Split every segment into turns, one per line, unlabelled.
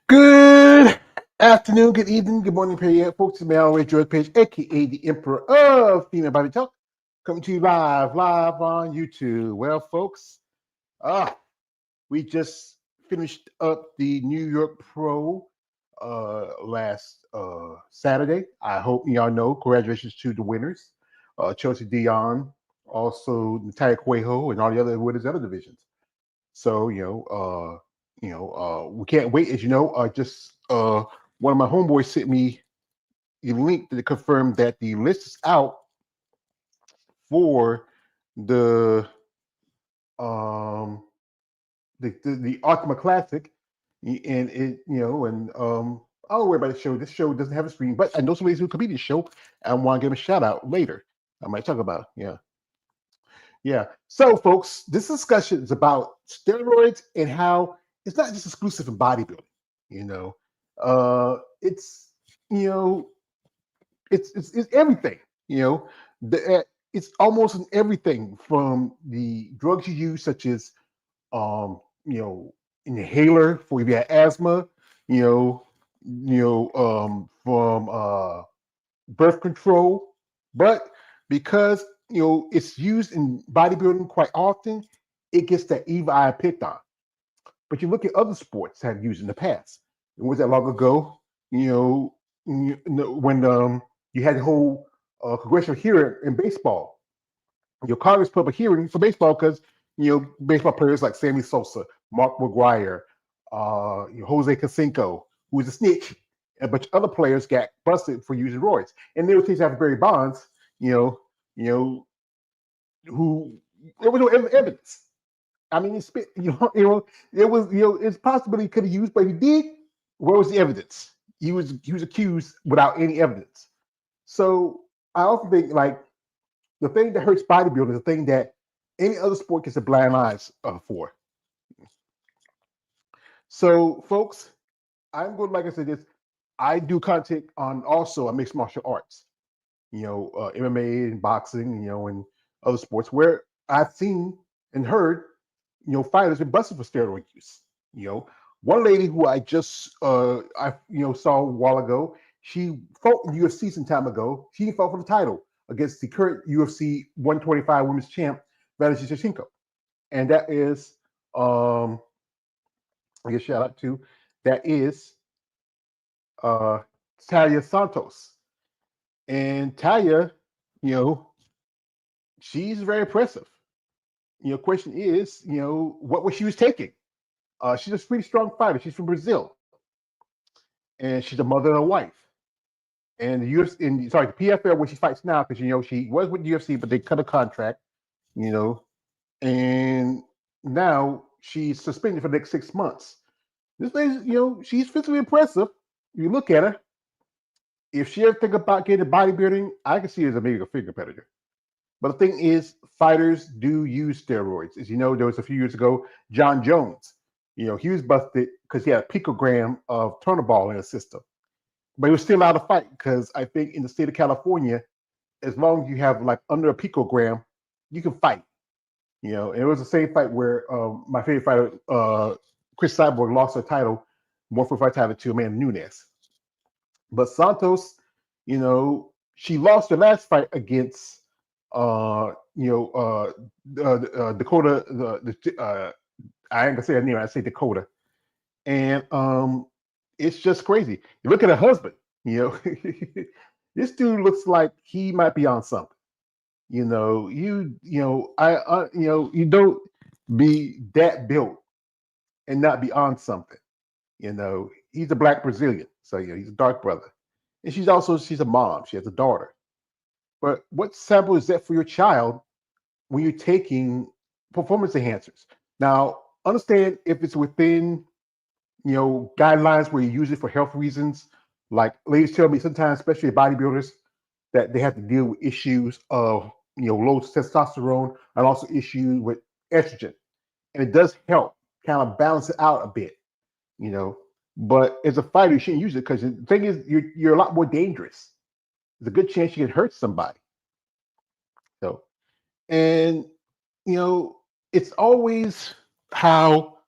Good afternoon, good evening, good morning, folks. It's me, always George Page, aka the Emperor of Female Body Talk, coming to you live on YouTube. Well, folks, we just finished up the New York Pro last Saturday. I hope y'all know. Congratulations to the winners, Chelsea Dion, also Natalia Cuejo, and all the other winners of other divisions. So we can't wait. As you know, just one of my homeboys sent me the link to confirm that the list is out for the um the Ultimate Classic, and it I don't worry about the show. This show doesn't have a screen, but I know somebody's who could be the show. I want to give him a shout out later. I might talk about it. Yeah. So, folks, this discussion is about steroids and how it's not just exclusive in bodybuilding. You know, it's you know, it's everything. You know, it's almost in everything from the drugs you use, such as um, you know, inhaler for if you have asthma. From birth control, but because it's used in bodybuilding quite often, it gets that evil eye picked on. But you look at other sports that have used in the past. It was that long ago, when you had the whole congressional hearing in baseball. Your Congress put up a hearing for baseball because baseball players like Sammy Sosa, Mark McGwire, Jose Canseco, who was a snitch, and a bunch of other players got busted for using roids. And there was things after Barry Bonds, you know, you know, who there was no evidence. I mean, it's possible he could have used, but he did. Where was the evidence? He was accused without any evidence. So I often think like the thing that hurts bodybuilding is the thing that any other sport gets a blind eyes for. So, folks, I'm going, like I said, this. I do content on also mixed martial arts, MMA and boxing, and other sports where I've seen and heard, fighters been busted for steroid use. You know, one lady who I just saw a while ago, she fought in UFC some time ago. She fought for the title against the current UFC 125 Women's Champ, Valentina Shevchenko, and that is I guess shout out to that is uh Talia Santos. And Talia, you know, she's very impressive. Question is, what was she was taking? She's a pretty strong fighter. She's from Brazil, and she's a mother and a wife. And the UFC, the PFL where she fights now, because she was with UFC, but they cut a contract. You know, and now she's suspended for the next 6 months. This lady, she's physically impressive. You look at her. If she ever think about getting bodybuilding, I can see her as a maybe a figure competitor. But the thing is, fighters do use steroids. As you know, there was a few years ago, John Jones. He was busted because he had a picogram of Turnaball in his system. But he was still allowed to fight because I think in the state of California, as long as you have like under a picogram, you can fight. And it was the same fight where my favorite fighter, Chris Cyborg, lost her title, 145 title to Amanda Nunes. But Santos, she lost her last fight against Dakota. I ain't gonna say her name. I say Dakota, and it's just crazy. You look at her husband. This dude looks like he might be on something. You don't be that built and not be on something. He's a black Brazilian, so he's a dark brother, and she's a mom. She has a daughter. But what sample is that for your child when you're taking performance enhancers? Now, understand if it's within guidelines where you use it for health reasons. Like ladies tell me sometimes, especially bodybuilders, that they have to deal with issues of low testosterone and also issues with estrogen, and it does help kind of balance it out a bit. But as a fighter, you shouldn't use it because the thing is, you're a lot more dangerous. There's a good chance you can hurt somebody. So, and it's always how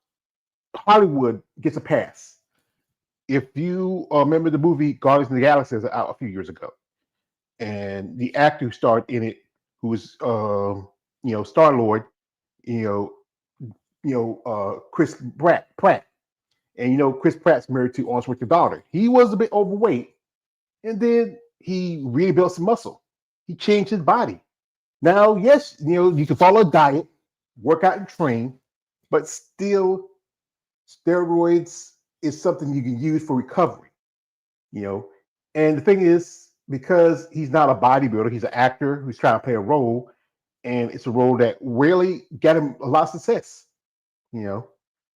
Hollywood gets a pass. if you remember the movie Guardians of the Galaxy was out a few years ago, and the actor who starred in it, who was Star Lord, you know, Chris Pratt, and Chris Pratt's married to Arnold Schwarzenegger's daughter. He was a bit overweight, and then he really built some muscle. He changed his body. Now, yes, you can follow a diet, work out and train, but still, steroids is something you can use for recovery. You know, and the thing is, because he's not a bodybuilder, he's an actor who's trying to play a role, and it's a role that really got him a lot of success. You know,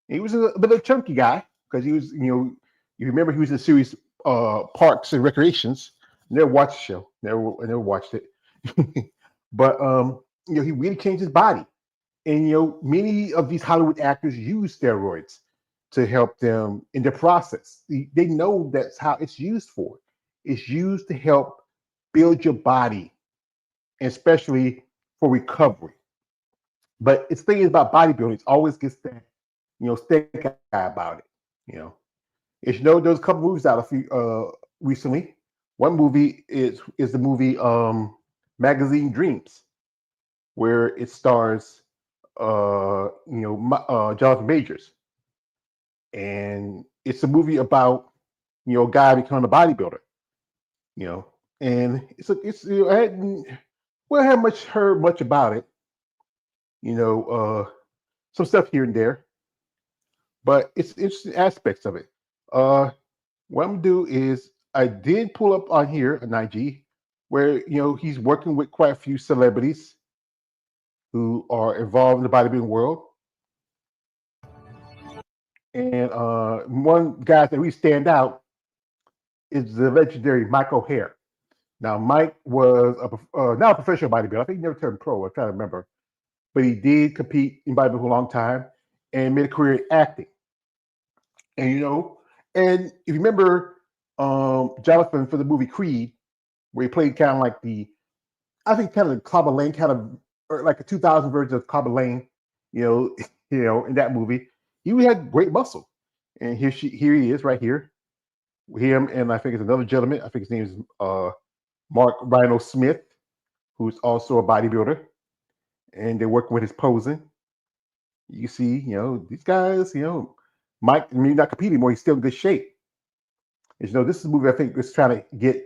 he was a bit of a chunky guy because he was, you remember he was in the series Parks and Recreations. Never watched the show. Never watched it. But he really changed his body. And many of these Hollywood actors use steroids to help them in the process. They know that's how it's used for. It's used to help build your body, especially for recovery. But it's thing is about bodybuilding, it always gets that, stink eye about it. You know, as you know, there's a couple movies out a few recently. One movie is the movie Magazine Dreams, where it stars Jonathan Majors, and it's a movie about a guy becoming a bodybuilder. You know, and I hadn't heard much about it. Some stuff here and there, but it's interesting aspects of it. What I'm gonna do is I did pull up on here an IG where he's working with quite a few celebrities who are involved in the bodybuilding world, and one guy that really stand out is the legendary Mike O'Hare. Now, Mike was not a professional bodybuilder. I think he never turned pro. I'm trying to remember, but he did compete in bodybuilding for a long time and made a career in acting. And and if you remember Jonathan for the movie Creed, where he played kind of like I think kind of the Clubber Lane, kind of or like a 2000 version of Clubber Lane, you know, in that movie, he had great muscle. And here he is right here, him and I think it's another gentleman. I think his name is Mark Rhino Smith, who's also a bodybuilder, and they're working with his posing. You see, these guys, Mike, not competing anymore. He's still in good shape. And, this is a movie I think is trying to get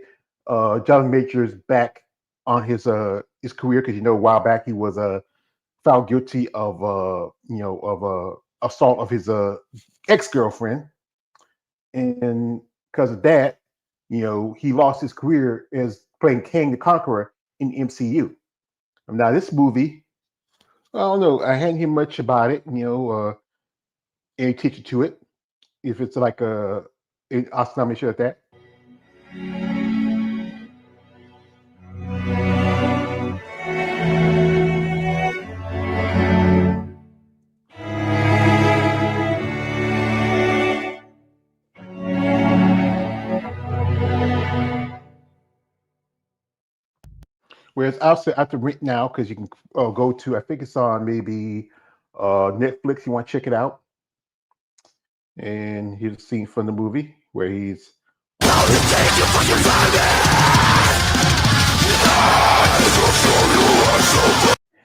John Majors back on his career because a while back he was found guilty of assault of his ex-girlfriend, and because of that, he lost his career as playing Kang the Conqueror in the MCU. Now this movie, I don't know, I hadn't heard much about it. Any attention to it. If it's like I'll make sure at that. Whereas I'll say I have to rent now because you can go to, I think it's on maybe Netflix. You want to check it out. And here's a scene from the movie where he's.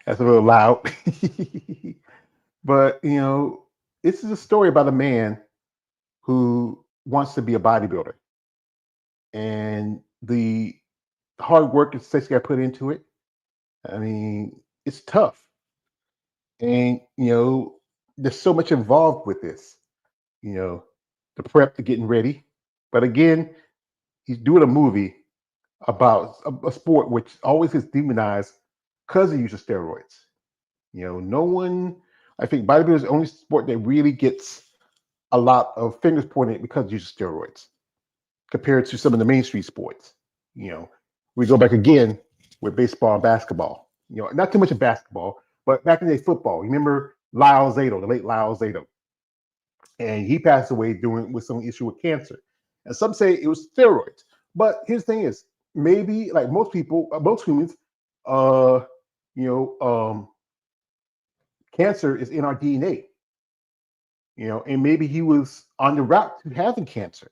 That's a little loud. But, this is a story about a man who wants to be a bodybuilder. And the hard work and success got put into it. I mean, it's tough. And, there's so much involved with this, the prep to getting ready. But again, he's doing a movie about a sport which always gets demonized because of use of steroids. No one, I think bodybuilding is the only sport that really gets a lot of fingers pointed because of use of steroids compared to some of the mainstream sports. We go back again with baseball and basketball. Not too much of basketball, but back in the day, football. You remember Lyle Zato, the late Lyle Zato, and he passed away with some issue with cancer. And some say it was steroids. But here's the thing: is maybe like most people, most humans, uh, you know, um, cancer is in our DNA. And maybe he was on the route to having cancer.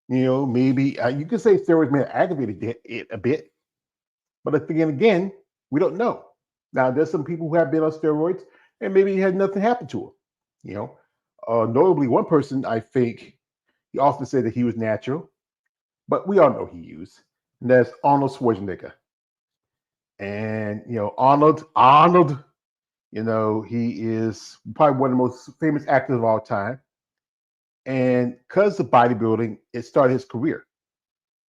Maybe you could say steroids may have aggravated it a bit, but again, we don't know. Now, there's some people who have been on steroids and maybe had nothing happen to them. You know, Notably, one person I think he often said that he was natural, but we all know he used, and that's Arnold Schwarzenegger. And Arnold, he is probably one of the most famous actors of all time. And because of bodybuilding, it started his career.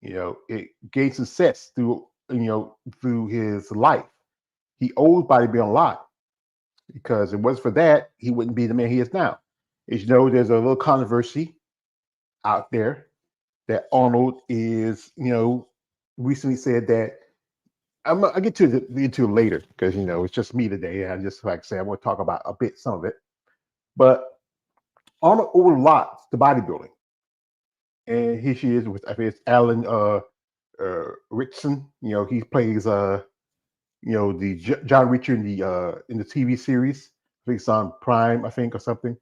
It gained success through his life. He owes bodybuilding a lot because if it wasn't for that, he wouldn't be the man he is now. As you know, there's a little controversy out there that Arnold is, recently said that I'll get into it later because it's just me today. And I just like I say I want to talk about some of it. But Arnold owed a lot to bodybuilding, and here she is with I think it's Alan Richson. He plays the John Richard in the TV series. I think it's on Prime, I think, or something.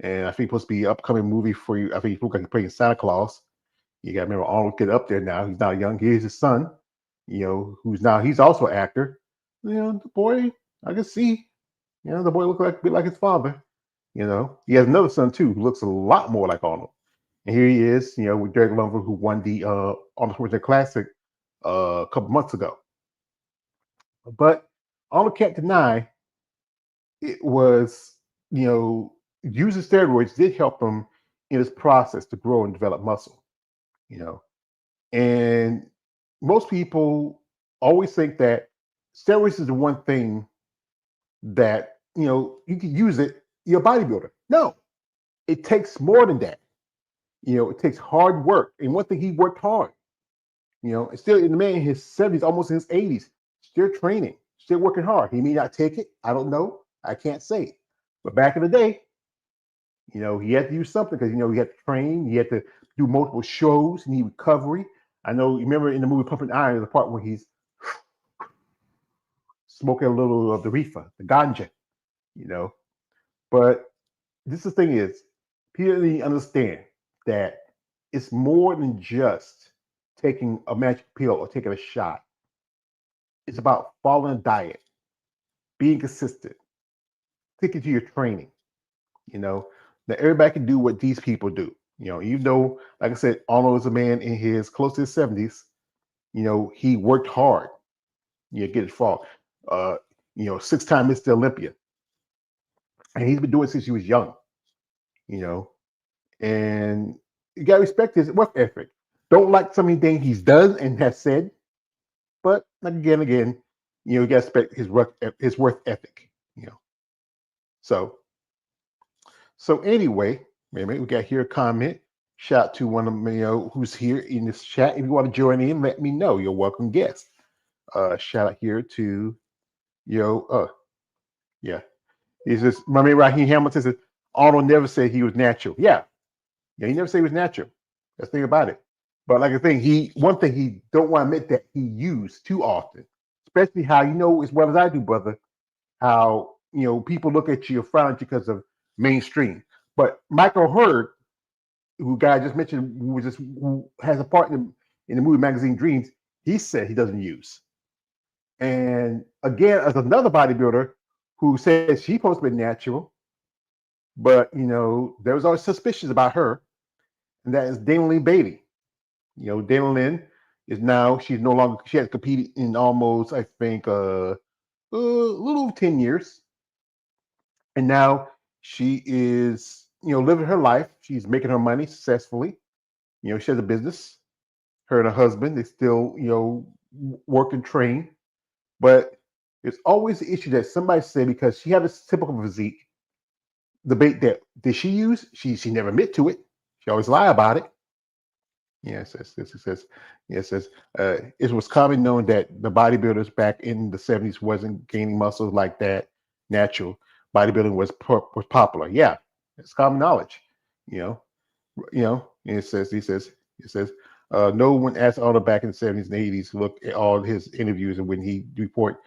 And I think it's supposed to be an upcoming movie for you. I think he looks like he's playing Santa Claus. You got to remember Arnold get up there now. He's not young. Here's his son, he's also an actor. The boy, I can see, the boy looks like a bit like his father. He has another son too who looks a lot more like Arnold. And here he is, with Derek Lumber, who won the Arnold Schwarzenegger Classic a couple months ago. But Arnold can't deny it was, using steroids did help him in his process to grow and develop muscle. And most people always think that steroids is the one thing that you can use it. You're a bodybuilder. No, it takes more than that. It takes hard work. And one thing, he worked hard. It's still in the man in his 70s, almost in his 80s, still training, still working hard. He may not take it. I don't know. I can't say. But back in the day, he had to use something because he had to train, he had to do multiple shows, he need recovery. I know you remember in the movie Pumping Iron, the part where he's smoking a little of the reefer, the ganja, you know. But this the thing is, people need to understand that it's more than just taking a magic pill or taking a shot. It's about following a diet, being consistent, sticking to your training. That everybody can do what these people do. Like I said, Arnold is a man in his close to his 70s. He worked hard. Get it far. 6-time Mr. Olympia. And he's been doing it since he was young. And you gotta respect his work ethic. Don't like some of the things he's done and has said, but again, you gotta respect his work ethic. So anyway, maybe we got here a comment. Shout out to one of them, who's here in this chat. If you want to join in, let me know. You're welcome guest. Shout out here to yeah. He says, my man Raheem Hamilton says, Arnold never said he was natural. Yeah, he never said he was natural. That's the thing about it. But like I think one thing he don't want to admit that he used too often, especially how as well as I do, brother, how people look at you or frown at you because of mainstream. But Michael Hurd, who guy I just mentioned, who has a part in the movie magazine Dreams, he said he doesn't use. And again, as another bodybuilder who says she's supposed to be natural, but there was always suspicions about her, and that is Dana Lynn Beatty. Dana Lynn is now she has competed in almost I think a little over 10 years, and now she is living her life. She's making her money successfully. She has a business. Her and her husband, they still work and train, but there's always the issue that somebody said because she had a typical physique. Debate that did she use? She never admit to it. She always lie about it. Yes, it says it was common known that the bodybuilders back in the 70s wasn't gaining muscles like that. Natural bodybuilding was popular. Yeah, it's common knowledge. And it says no one asked Arnold back in the 70s and 80s. Look at all his interviews and when he report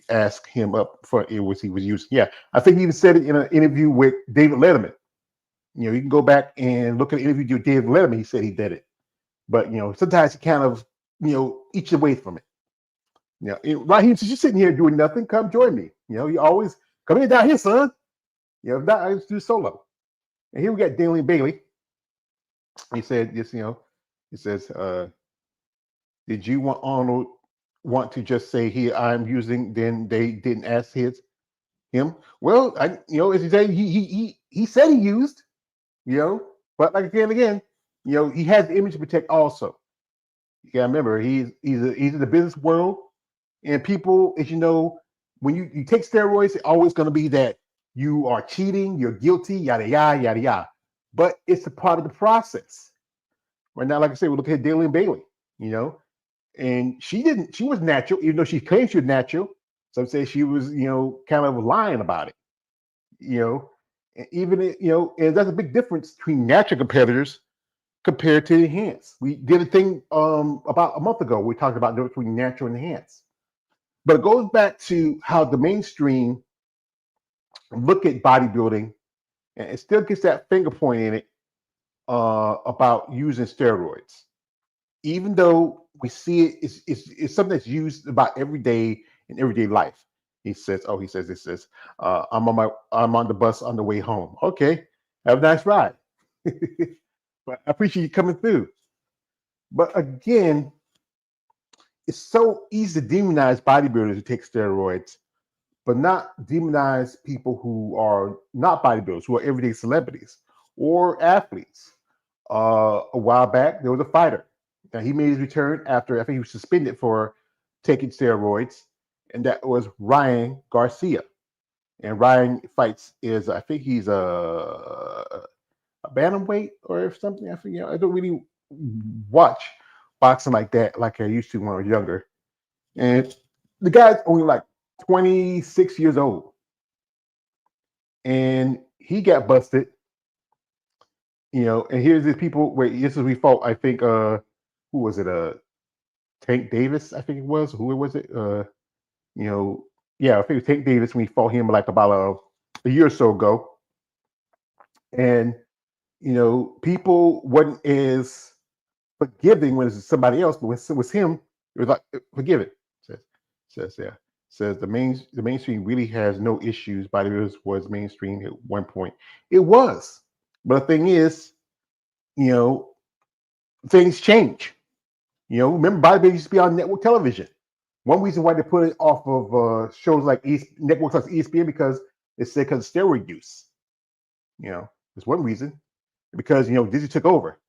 ask him up for he was using. Yeah, I think he even said it in an interview with David Letterman. You can go back and look at the interview with David Letterman. He said he did it, but sometimes he kind of eats away from it. Raheem, since you're sitting here doing nothing, come join me. You always come in down here, son. If not, I just do solo. And here we got Daniel Bailey. He said, "Yes, he says, did you want Arnold want to just say here I'm using? Then they didn't ask him. Well, as he said, he said he used, but like again, he has the image to protect also. You gotta remember, he's in the business world, and people, as you know, when you take steroids, it's always going to be that you are cheating, you're guilty, yada yada yada yada. But it's a part of the process. Right now, like I said, we look at Daniel Bailey, and she was natural, even though she claims she was natural. Some say she was, kind of lying about it, and even, and that's a big difference between natural competitors compared to enhanced. We did a thing about a month ago. We talked about the difference between natural and enhanced. But it goes back to how the mainstream look at bodybuilding, and it still gets that finger point in it about using steroids. Even though we see it's something that's used about every day in everyday life. He says, I'm on the bus on the way home. Okay, have a nice ride. But I appreciate you coming through. But again, it's so easy to demonize bodybuilders who take steroids, but not demonize people who are not bodybuilders, who are everyday celebrities or athletes. A while back, there was a fighter. Now, he made his return after I think he was suspended for taking steroids, and that was Ryan Garcia. And Ryan fights I think he's a bantamweight or something. I forget. I don't really watch boxing like that like I used to when I was younger. And the guy's only like 26 years old. And he got busted, and here's these people where this is we fought, I think who was it? Tank Davis, I think it was. Who was it? You know, yeah, I think it was Tank Davis when we fought him like about a year or so ago. And people wasn't as forgiving when it's somebody else, but when it was him, it was like forgive it. Says the mainstream really has no issues. Bodybuilders was mainstream at one point. It was, but the thing is, you know, things change. Remember bodybuilding used to be on network television. One reason why they put it off of shows like networks like ESPN because they said because of steroid use. There's one reason because Disney took over.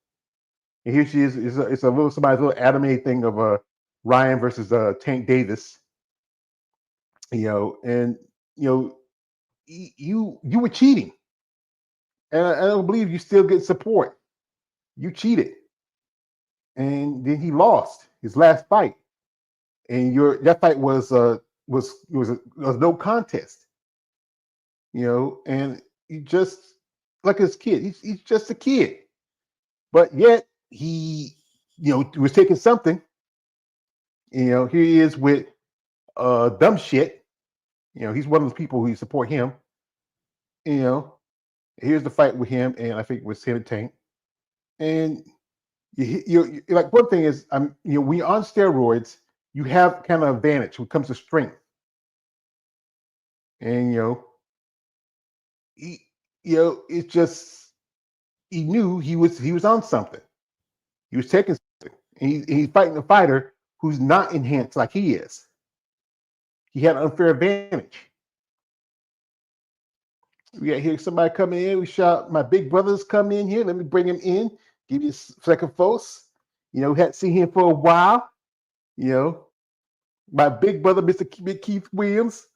And here she is. It's a little somebody's little anime thing of Ryan versus Tank Davis. And you were cheating, and I don't believe you still get support. You cheated, and then he lost his last fight, and that fight was no contest. And he just like his kid. He's just a kid, but yet he was taking something. Here he is with dumb shit. He's one of those people who support him. You know, here's the fight with him, and I think it was him and Tank. And you like one thing is, when you're on steroids, you have kind of advantage when it comes to strength. And it's just he knew he was on something. He was taking something. And he's fighting a fighter who's not enhanced like he is. He had an unfair advantage. We got here somebody coming in. We shot my big brother's coming in here. Let me bring him in. Give you a second, folks. We hadn't seen him for a while. My big brother, Mr. Keith Williams.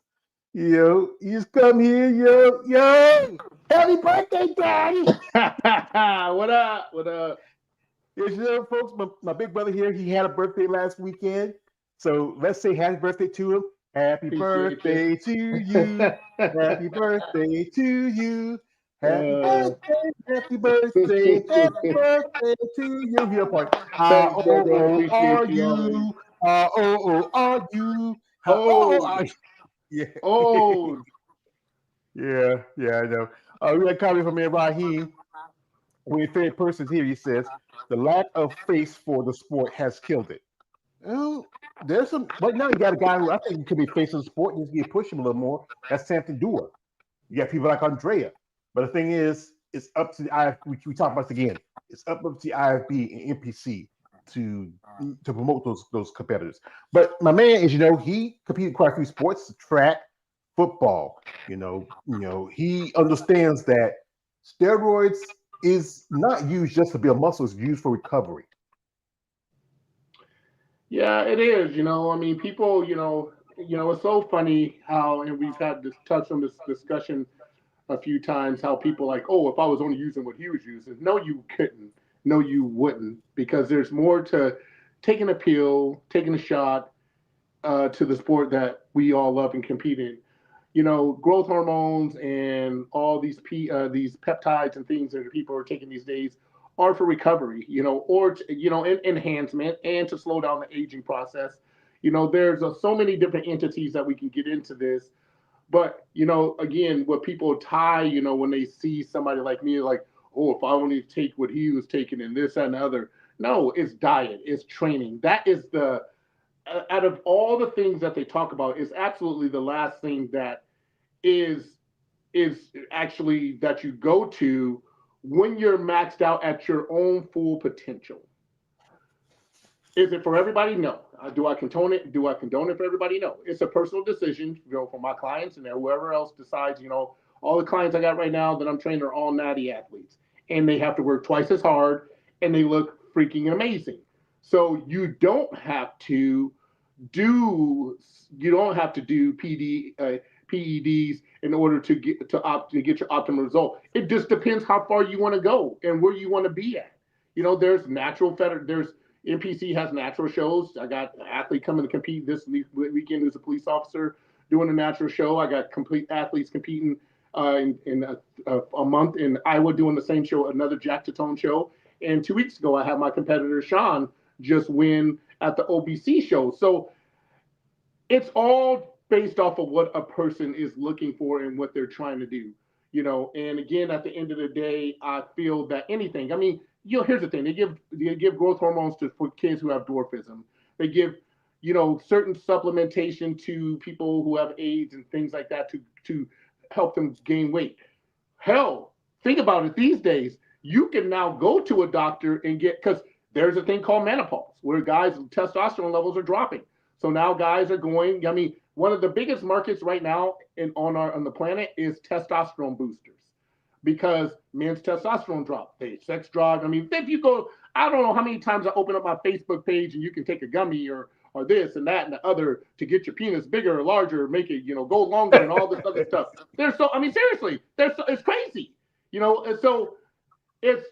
He's come here. Happy birthday, Daddy.
What up? What up?
Yes, folks, my big brother here, he had a birthday last weekend. So let's say happy birthday to him. Happy
Appreciate you.
birthday to you. Happy birthday to you. Happy birthday, happy birthday to you. Here part. How
Thanks, brother.
old are
Appreciate you always.
you? How old are you? How old
Old.
are you? Yeah.
Old.
Yeah, I know. We got a comment from Raheem. when your favorite person's here, he says the lack of face for the sport has killed it. Well, there's some right now. You got a guy who I think could be facing the sport. Needs to get push him a little more. That's Samson Dua. You got people like Andrea. But the thing is, it's up to the IF. We talk about this again. It's up to the IFB and NPC to promote those competitors. But my man is, he competed quite a few sports, track, football. He understands that steroids is not used just to build muscle; it's used for recovery.
Yeah, it is. I mean, people. It's so funny how, and we've had this touch on this discussion a few times. How people like, oh, if I was only using what he was using, no, you couldn't. No, you wouldn't, because there's more to taking a pill, taking a shot, to the sport that we all love and compete in. Growth hormones and all these peptides and things that people are taking these days are for recovery, or enhancement and to slow down the aging process. There's so many different entities that we can get into this, but again, what people tie, when they see somebody like me, like, oh, if I only take what he was taking and this and the other. No, it's diet, it's training. That is the out of all the things that they talk about, is absolutely the last thing that is actually that you go to when you're maxed out at your own full potential. Is it for everybody? No. Do I condone it? Do I condone it for everybody? No. It's a personal decision, for my clients and whoever else decides. All the clients I got right now that I'm training are all natty athletes, and they have to work twice as hard, and they look freaking amazing. So do you don't have to do PEDs in order to get your optimal result. It just depends how far you want to go and where you want to be at. There's there's NPC has natural shows. I got an athlete coming to compete this weekend who's a police officer doing a natural show. I got complete athletes competing in a month in Iowa doing the same show, another Jack Tatone show. And 2 weeks ago, I had my competitor Sean just win at the OBC show. So it's all based off of what a person is looking for and what they're trying to do. And again, at the end of the day, I feel that anything, I mean, here's the thing. They give growth hormones for kids who have dwarfism. They give, certain supplementation to people who have AIDS and things like that to help them gain weight. Hell, think about it these days. You can now go to a doctor and because there's a thing called menopause where guys' testosterone levels are dropping. So now guys are going. I mean, one of the biggest markets right now on the planet is testosterone boosters, because men's testosterone drop, they sex drive. I mean, if you go, I don't know how many times I open up my Facebook page and you can take a gummy or this and that and the other to get your penis bigger or larger, make it go longer and all this other stuff. I mean, seriously, it's crazy, and so it's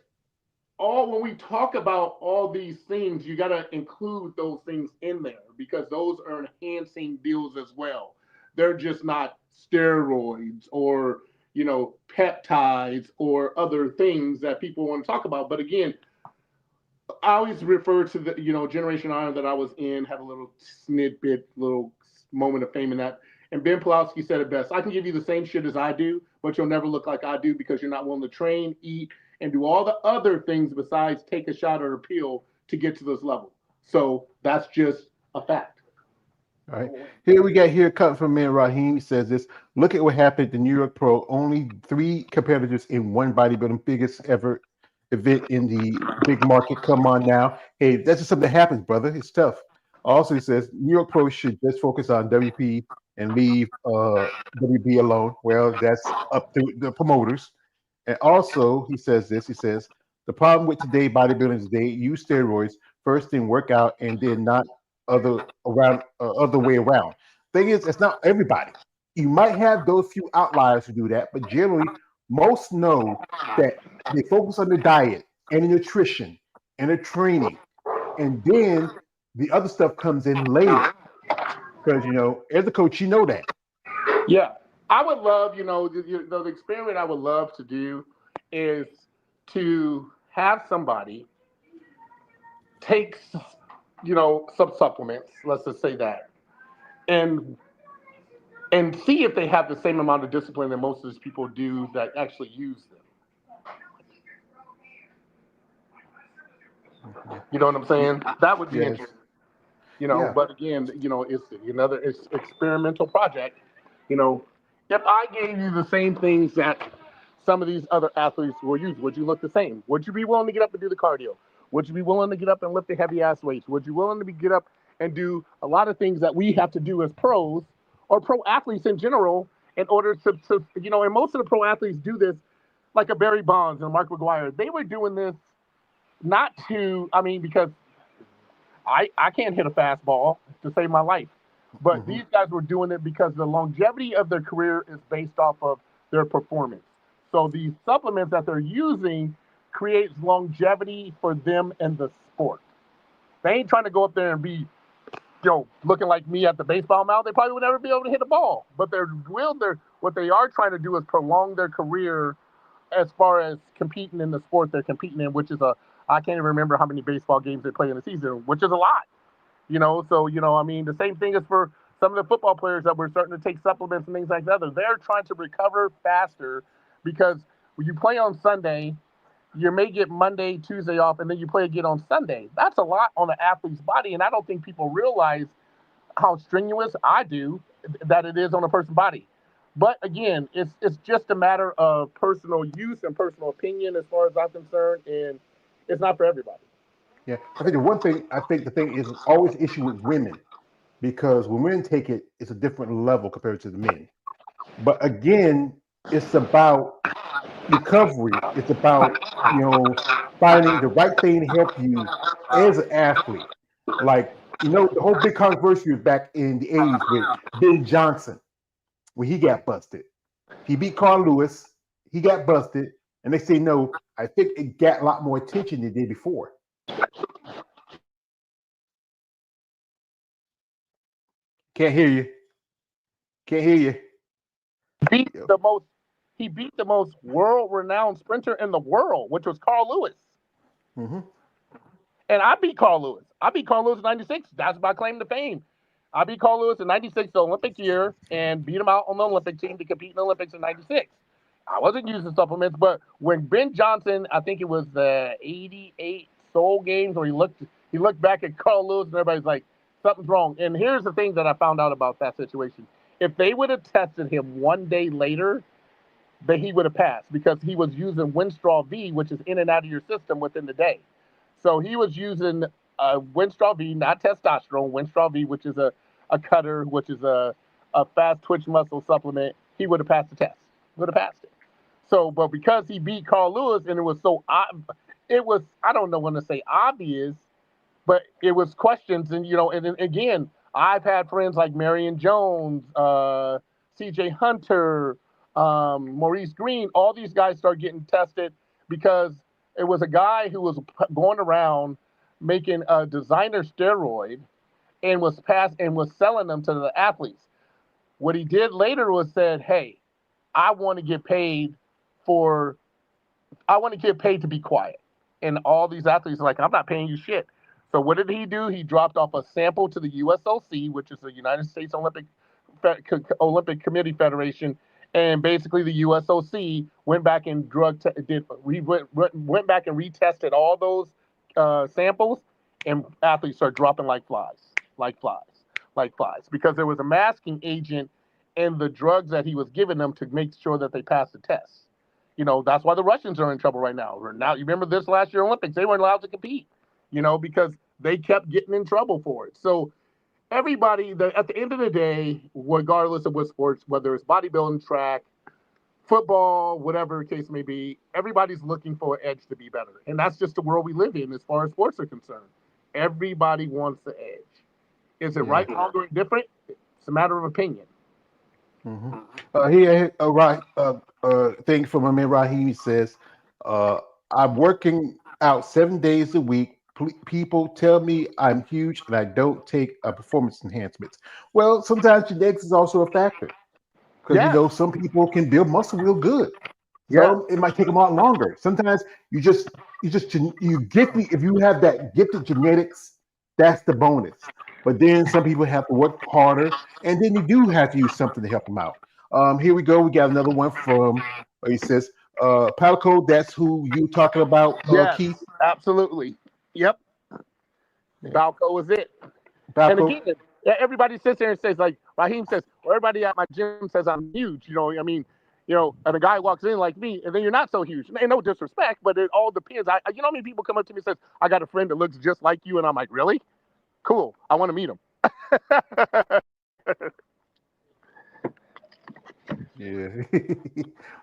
all when we talk about all these things, you got to include those things in there because those are enhancing deals as well. They're just not steroids or peptides or other things that people want to talk about. But again, I always refer to the Generation Iron that I was in, had a little snippet, little moment of fame in that. And Ben Pulowski said it best: I can give you the same shit as I do, but you'll never look like I do because you're not willing to train, eat, and do all the other things besides take a shot or a pill to get to this level. So that's just a fact.
All right. Here we got here cut from man Raheem. He says this. Look at what happened at the New York Pro. Only 3 competitors in one bodybuilding, biggest ever event in the big market. Come on now. Hey, that's just something that happens, brother. It's tough. Also, he says New York Pro should just focus on WP and leave WB alone. Well, that's up to the promoters. And also, he says this. He says the problem with today bodybuilding is they use steroids first, then work out, and then not other way around. Thing is, it's not everybody. You might have those few outliers who do that, but generally, most know that they focus on the diet and the nutrition and the training, and then the other stuff comes in later. Because as a coach, you know that.
Yeah, I would love, the experiment I would love to do is to have somebody take, some supplements. Let's just say that, and see if they have the same amount of discipline that most of these people do that actually use them. You know what I'm saying? That would be
Yes.
interesting. You know,
Yeah.
but again, you know, it's another it's experimental project. You know, if I gave you the same things that some of these other athletes will use, would you look the same? Would you be willing to get up and do the cardio? Would you be willing to get up and lift the heavy ass weights? Would you be willing to get up and do a lot of things that we have to do as pros or pro athletes in general in order to you know, and most of the pro athletes do this, like a Barry Bonds and Mark McGuire. They were doing this not to, I mean, because I can't hit a fastball to save my life. But
Hmm.
these guys were doing it because the longevity of their career is based off of their performance. So these supplements that they're using creates longevity for them in the sport. They ain't trying to go up there and be, looking like me at the baseball mound. They probably would never be able to hit a ball. But they're what they are trying to do is prolong their career as far as competing in the sport they're competing in, which is I can't even remember how many baseball games they play in the season, which is a lot. So I mean, the same thing is for some of the football players that were starting to take supplements and things like that. They're trying to recover faster because when you play on Sunday, you may get Monday, Tuesday off, and then you play again on Sunday. That's a lot on an athlete's body, and I don't think people realize how strenuous I do that it is on a person's body. But again, it's just a matter of personal use and personal opinion as far as I'm concerned, and it's not for everybody.
Yeah. I think the one thing, I think the thing is always the issue with women because when women take it, it's a different level compared to the men. But again, it's about recovery. It's about, finding the right thing to help you as an athlete. Like, the whole big controversy was back in the 80s with Ben Johnson when he got busted. He beat Carl Lewis, he got busted, and they say no. I think it got a lot more attention than it did before. Can't hear you. Can't hear you.
beat
Yep.
the most he beat the most world renowned sprinter in the world, which was Carl Lewis.
Hmm.
And I beat Carl Lewis. I beat Carl Lewis in '96. That's my claim to fame. I beat Carl Lewis in '96, the Olympic year, and beat him out on the Olympic team to compete in the Olympics in '96. I wasn't using supplements, but when Ben Johnson, I think it was the '88 Seoul Games, where he looked back at Carl Lewis and everybody's like, something's wrong. And here's the thing that I found out about that situation. If they would have tested him one day later, that he would have passed because he was using Winstraw V, which is in and out of your system within the day. So he was using Winstraw V, not testosterone, Winstraw V, which is a cutter, which is a fast twitch muscle supplement. He would have passed the test. Would have passed it. So, but because he beat Carl Lewis and it was it was, I don't know when to say obvious, but it was questions. And, and then again, I've had friends like Marion Jones, CJ Hunter, Maurice Green, all these guys start getting tested because it was a guy who was going around making a designer steroid and was selling them to the athletes. What he did later was said, "Hey, I want to get paid for I want to get paid to be quiet." And all these athletes are like, "I'm not paying you shit." So what did he do? He dropped off a sample to the USOC, which is the United States Olympic Committee Federation, and basically the USOC went back and went back and retested all those samples, and athletes started dropping like flies, like flies, like flies, because there was a masking agent in the drugs that he was giving them to make sure that they passed the test. That's why the Russians are in trouble right now. Now, you remember this last year Olympics, they weren't allowed to compete, because they kept getting in trouble for it. So everybody, at the end of the day, regardless of what sports, whether it's bodybuilding, track, football, whatever the case may be, everybody's looking for an edge to be better. And that's just the world we live in as far as sports are concerned. Everybody wants the edge. Is it
Yeah.
right, wrong, or different? It's a matter of opinion.
Hmm. Here, right. Thing from my man Raheem says, uh, "I'm working out 7 days a week. People tell me I'm huge, and I don't take performance enhancements. Well, sometimes genetics is also a factor because
Yes,
some people can build muscle real good.
yes,
Some it might take them a lot longer. Sometimes you gifted if you have that gifted genetics, that's the bonus. But then some people have to work harder, and then you do have to use something to help them out. Here we go. We got another one from. He says, "Palico, that's who you talking about,
yes,
Keith."
absolutely. Yep. Balco was it. And
Balco.
again, everybody sits there and says, like Raheem says, well, everybody at my gym says I'm huge. I mean, and a guy walks in like me, and then you're not so huge. And no disrespect, but it all depends. How many people come up to me and says, I got a friend that looks just like you, and I'm like, really? Cool. I want to meet him.
Yeah.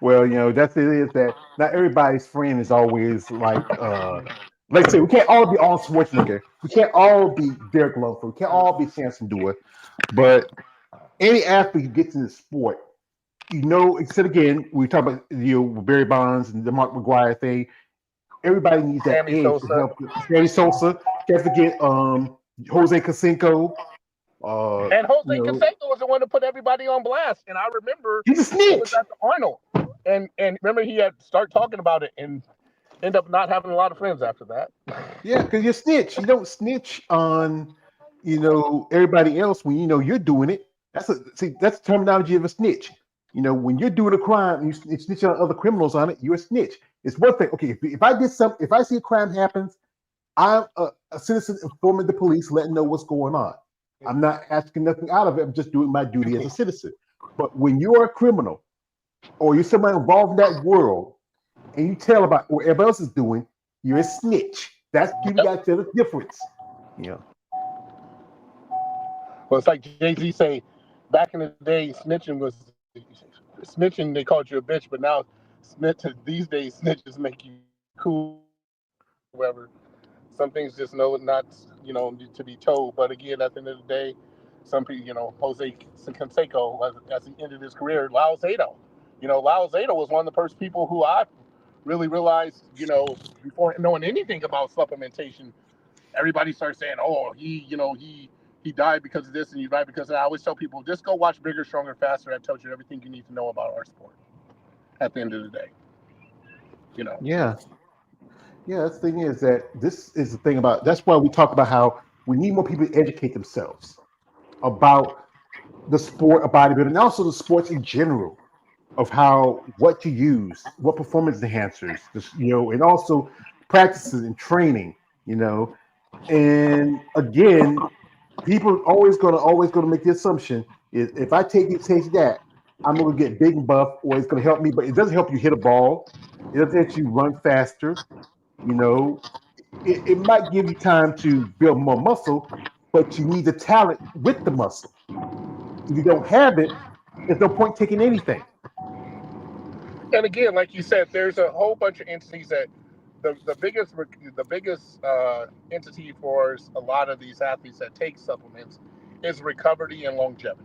Well, that's it is that not everybody's friend is always like I say, we can't all be Arnold Schwarzenegger. We can't all be Derek Lawson. We can't all be Samson Dewar. But any athlete who gets in the sport, except again, we talk about Barry Bonds and the Mark McGuire thing. Everybody needs that
Sammy
edge to
Sosa.
help. Sammy Sosa, can't forget Jose Canseco.
And Jose Canseco was the one to put everybody on blast. And I remember
He's a
it was
snitch.
at the Arnold. And remember he had to start talking about it and end up not having a lot of friends after that.
Yeah, because you're snitch. You don't snitch on, everybody else when you're doing it. That's the terminology of a snitch. When you're doing a crime and you snitch on other criminals on it, you're a snitch. It's one thing. Okay, if I see a crime happens, I'm a citizen informing the police, letting know what's going on. I'm not asking nothing out of it. I'm just doing my duty as a citizen. But when you're a criminal or you're somebody involved in that world and you tell about what everybody else is doing, you're a snitch. That's people got to tell the difference.
Well, it's like Jay-Z say, back in the day, snitching. They called you a bitch, but now these days snitches make you cool. Whoever, some things just know not to be told. But again, at the end of the day, some people, Jose Canseco, as he ended his career, Lao Zito. Lao Zito was one of the first people who I really realized, before knowing anything about supplementation, everybody starts saying, "Oh, he died because of this, and he died because of that." I always tell people, just go watch Bigger, Stronger, Faster. That tells you everything you need to know about our sport. At the end of the day,
Yeah. Yeah, the thing is that this is the thing about that's why we talk about how we need more people to educate themselves about the sport of bodybuilding and also the sports in general of what to use, what performance enhancers, and also practices and training, and again, people always gonna make the assumption is if I take this, take that, I'm gonna get big and buff, or it's gonna help me, but it doesn't help you hit a ball. It doesn't help you run faster. You know, it might give you time to build more muscle, but you need the talent with the muscle. If you don't have it, there's no point taking anything.
and again, like you said, there's a whole bunch of entities that the biggest entity for a lot of these athletes that take supplements is recovery and longevity.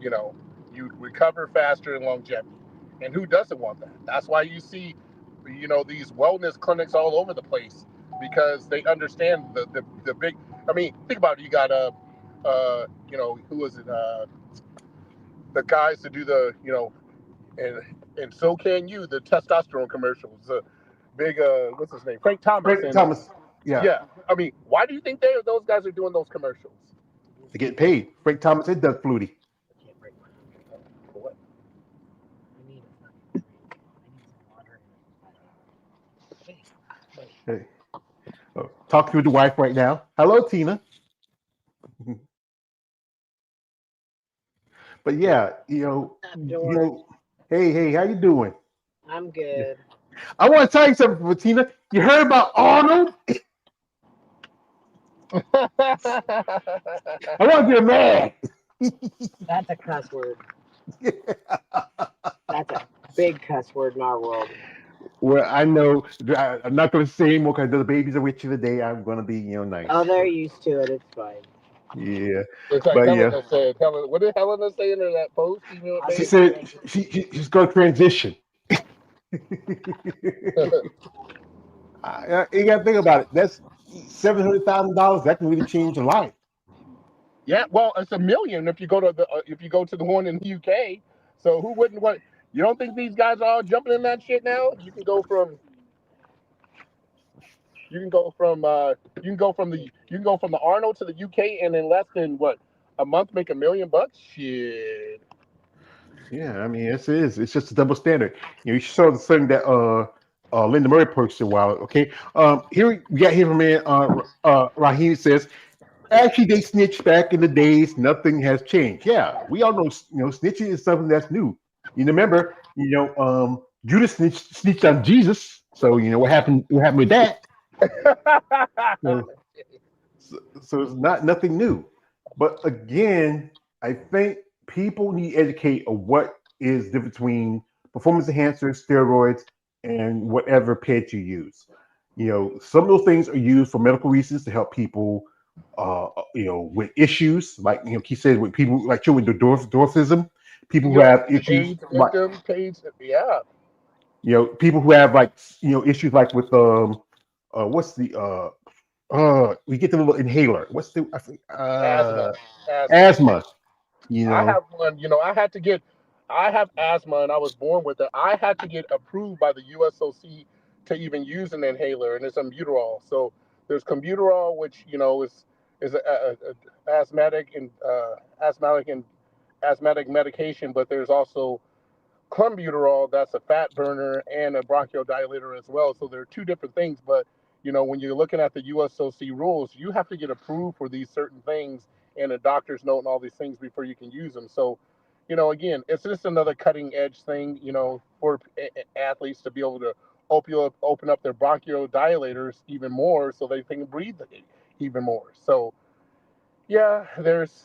You know, you recover faster and longevity, and who doesn't want that? That's why you see, these wellness clinics all over the place because they understand the big. I mean, think about it. You got who was it? The guys to do and so can you the testosterone commercials. Big what's his name? Frank Thomas.
Frank
And
Thomas, yeah,
yeah, I mean, why do you think those guys are doing those commercials?
they get paid. Frank Thomas and Doug Flutie.
For what?
Hey, talk to the wife right now. Hello, Tina. But yeah, hey, how you doing?
I'm
Yeah.
good.
I want to tell you something, Tina. You heard about Arnold? I want to get mad.
That's a cuss word. That's a big cuss word in our world.
Well, I know I'm not going to say anymore because the babies are with you today. I'm going to be, nice.
Oh, they're used to it. It's fine.
Yeah,
It's like
but
Helena
yeah,
said. What did Helena say in that post?
she said she's going to transition. You got to think about it. That's $700,000. That can really change your life.
Yeah, well, it's $1 million if you go to the one in the UK. So who wouldn't want? You don't think these guys are all jumping in that shit now? You can go from the Arnold to the UK, and in less than a month make $1 million. Shit.
Yeah, I mean, it is. It's just a double standard. You saw the thing that Linda Murray post a while. Okay, here we got here from man. Raheem says, actually, they snitched back in the days. Nothing has changed. Yeah, we all know. Snitching is something that's new. You remember, Judas snitched on Jesus. So what happened? What happened with that? So, so it's not nothing new. But again, I think people need to educate of what is the difference between performance enhancers, steroids, and whatever ped you use. Some of those things are used for medical reasons to help people, with issues like he said with people like children with dwarfism, people who have issues
AIDS
like
victims, AIDS, yeah,
people who have like issues like with what's the we get the little inhaler. What's the I think
asthma, asthma.
asthma. You
I
know,
have one. I have asthma, and I was born with it. I had to get approved by the USOC to even use an inhaler, and it's albuterol. So there's combuterol, which is a asthmatic and asthmatic medication, but there's also clenbuterol, that's a fat burner and a bronchodilator as well. So there are two different things. But when you're looking at the USOC rules, you have to get approved for these certain things and a doctor's note and all these things before you can use them. So, again, it's just another cutting edge thing, for athletes to be able to open up their bronchodilators even more so they can breathe even more. So, yeah, there's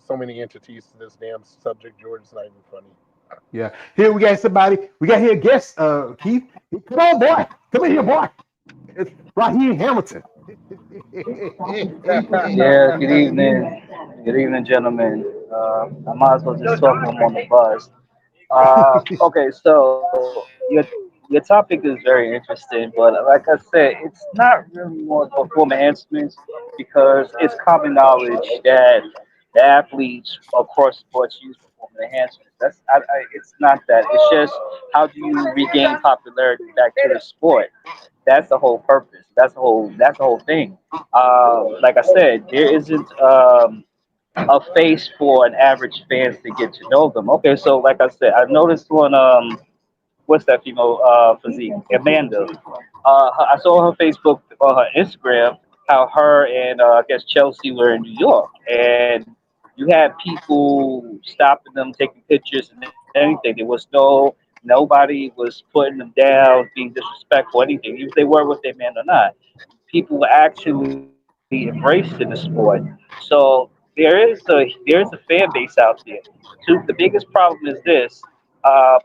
so many entities to this damn subject, George. It's not even funny.
yeah. Here we got somebody. We got here a guest. Keith, come on, boy, come in here, boy. It's Raheem Hamilton.
Yeah, good evening. Good evening, gentlemen. I might as well just talk when I'm on the bus. Okay, so your topic is very interesting, but like I said, it's not really more performance enhancements because it's common knowledge that the athletes across sports use performance enhancements. It's not that. It's just how do you regain popularity back to the sport? That's the whole purpose. That's the whole thing. Like I said, there isn't a face for an average fans to get to know them. Okay, so like I said, I noticed on what's that female physique, Amanda. I saw her Facebook or her Instagram how her and I guess Chelsea were in New York, and you had people stopping them, taking pictures and anything. There was nobody was putting them down, being disrespectful, anything, even if they were with their man or not. People were actually embraced in the sport. So there is a fan base out there. The biggest problem is this.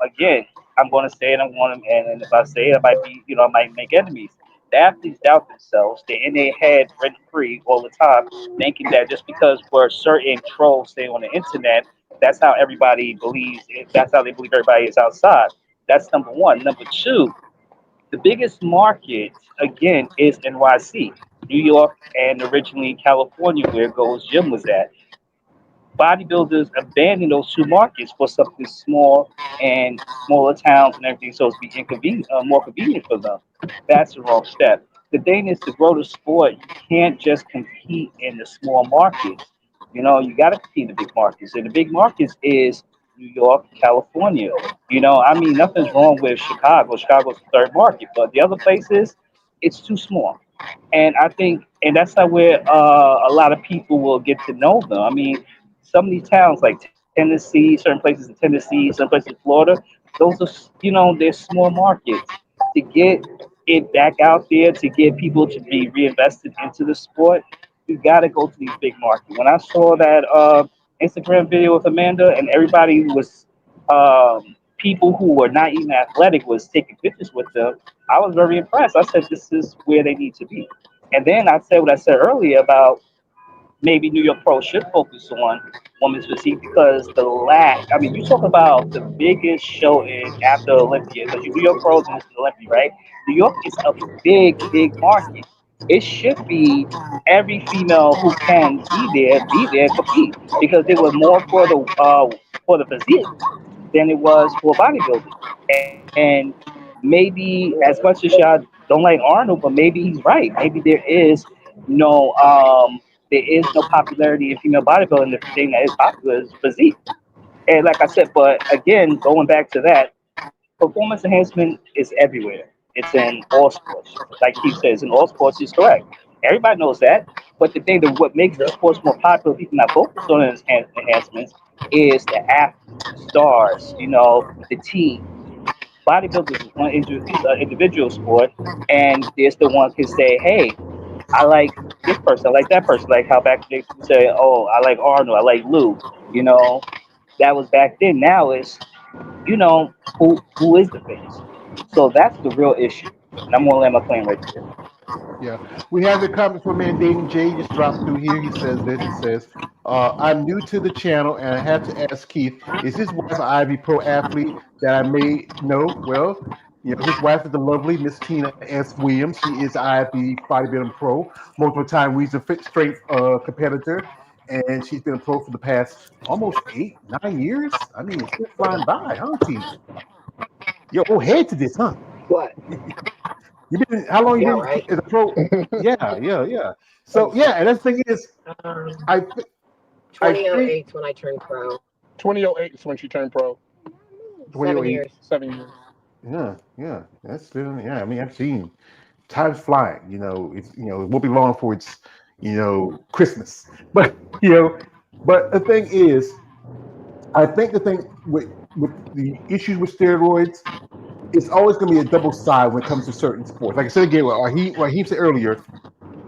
Again, I'm going to say it. And if I say it, I might be, I might make enemies. The athletes doubt themselves. They're in their head rent free all the time, thinking that just because we're certain trolls stay on the internet, that's how everybody believes. That's how they believe everybody is outside. That's number one. Number two, the biggest market again is NYC, New York, and originally California, where Gold's Gym was at. Bodybuilders abandon those two markets for something small and smaller towns and everything, so it's be inconvenient, more convenient for them. That's the wrong step. The thing is to grow the sport, you can't just compete in the small markets. You got to compete in the big markets, and the big markets is New York, California. I mean, nothing's wrong with Chicago. Chicago's the third market, but the other places, it's too small. And I think, and that's not where a lot of people will get to know them. I mean, some of these towns like Tennessee, certain places in Tennessee, some places in Florida, those are, they're small markets. To get it back out there, to get people to be reinvested into the sport, you got to go to these big markets. When I saw that Instagram video with Amanda and everybody was, people who were not even athletic was taking pictures with them, I was very impressed. I said, this is where they need to be. And then I said what I said earlier about maybe New York Pro should focus on women's physique because the lack. I mean, you talk about the biggest show in after Olympia because you New York Pros and this is Olympia, right? New York is a big, big market. It should be every female who can be there, compete because they were more for the physique than it was for bodybuilding. And maybe as much as y'all don't like Arnold, but maybe he's right. Maybe no there is no popularity in female bodybuilding. The thing that is popular is physique. And like I said, but again, going back to that, performance enhancement is everywhere. It's in all sports. Like Keith says, in all sports, is correct. Everybody knows that. But the thing that what makes the sports more popular, people not focus on enhancements, is the athletes, the stars, the teams. Bodybuilders is one is an individual sport, and they're the ones can say, hey, I like this person, I like that person, like how back then people say, oh, I like Arnold, I like Lou. You know, that was back then. Now it's who is the face. So that's the real issue, and I'm gonna land my plane right there.
Yeah, we have the comment from man Dating J just dropped through here. He says this. He says, "I'm new to the channel, and I have to ask Keith: Is his wife an Ivy Pro athlete that I may know? Well, his wife is the lovely Miss Tina S. Williams. She is IFB bodybuilding pro, multiple time regional fit strength competitor, and she's been a pro for the past almost 8, 9 years. I mean, it's been flying by, huh, Tina? You're old head to this, huh?
What?
You been how long you
Yeah,
been
right.
as a pro? Yeah, yeah, yeah. So
Let's
yeah,
see.
and that's the thing is,
Um,
I th- I think
2008 when I turned pro.
2008 is when she turned pro.
2008.
7 years.
7 years.
Yeah, yeah. That's been yeah. I mean, I've seen time's flying. It's it won't be long for it's Christmas. But but the thing is, I think the thing with the issues with steroids, it's always going to be a double side when it comes to certain sports. Like I said again, what he said earlier,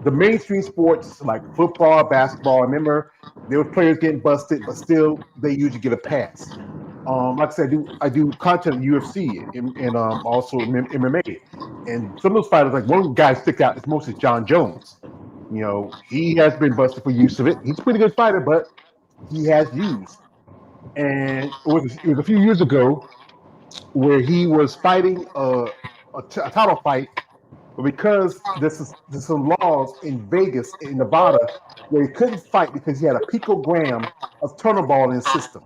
the mainstream sports like football, basketball. I remember there were players getting busted, but still they usually get a pass. Like I said, I do content in UFC and also MMA, and some of those fighters, like one guy sticks out. It's mostly John Jones. He has been busted for use of it. He's a pretty good fighter, but he has used. And it was a few years ago where he was fighting a title fight, but because there's some laws in Vegas, in Nevada, where he couldn't fight because he had a picogram of tunnelball in his system.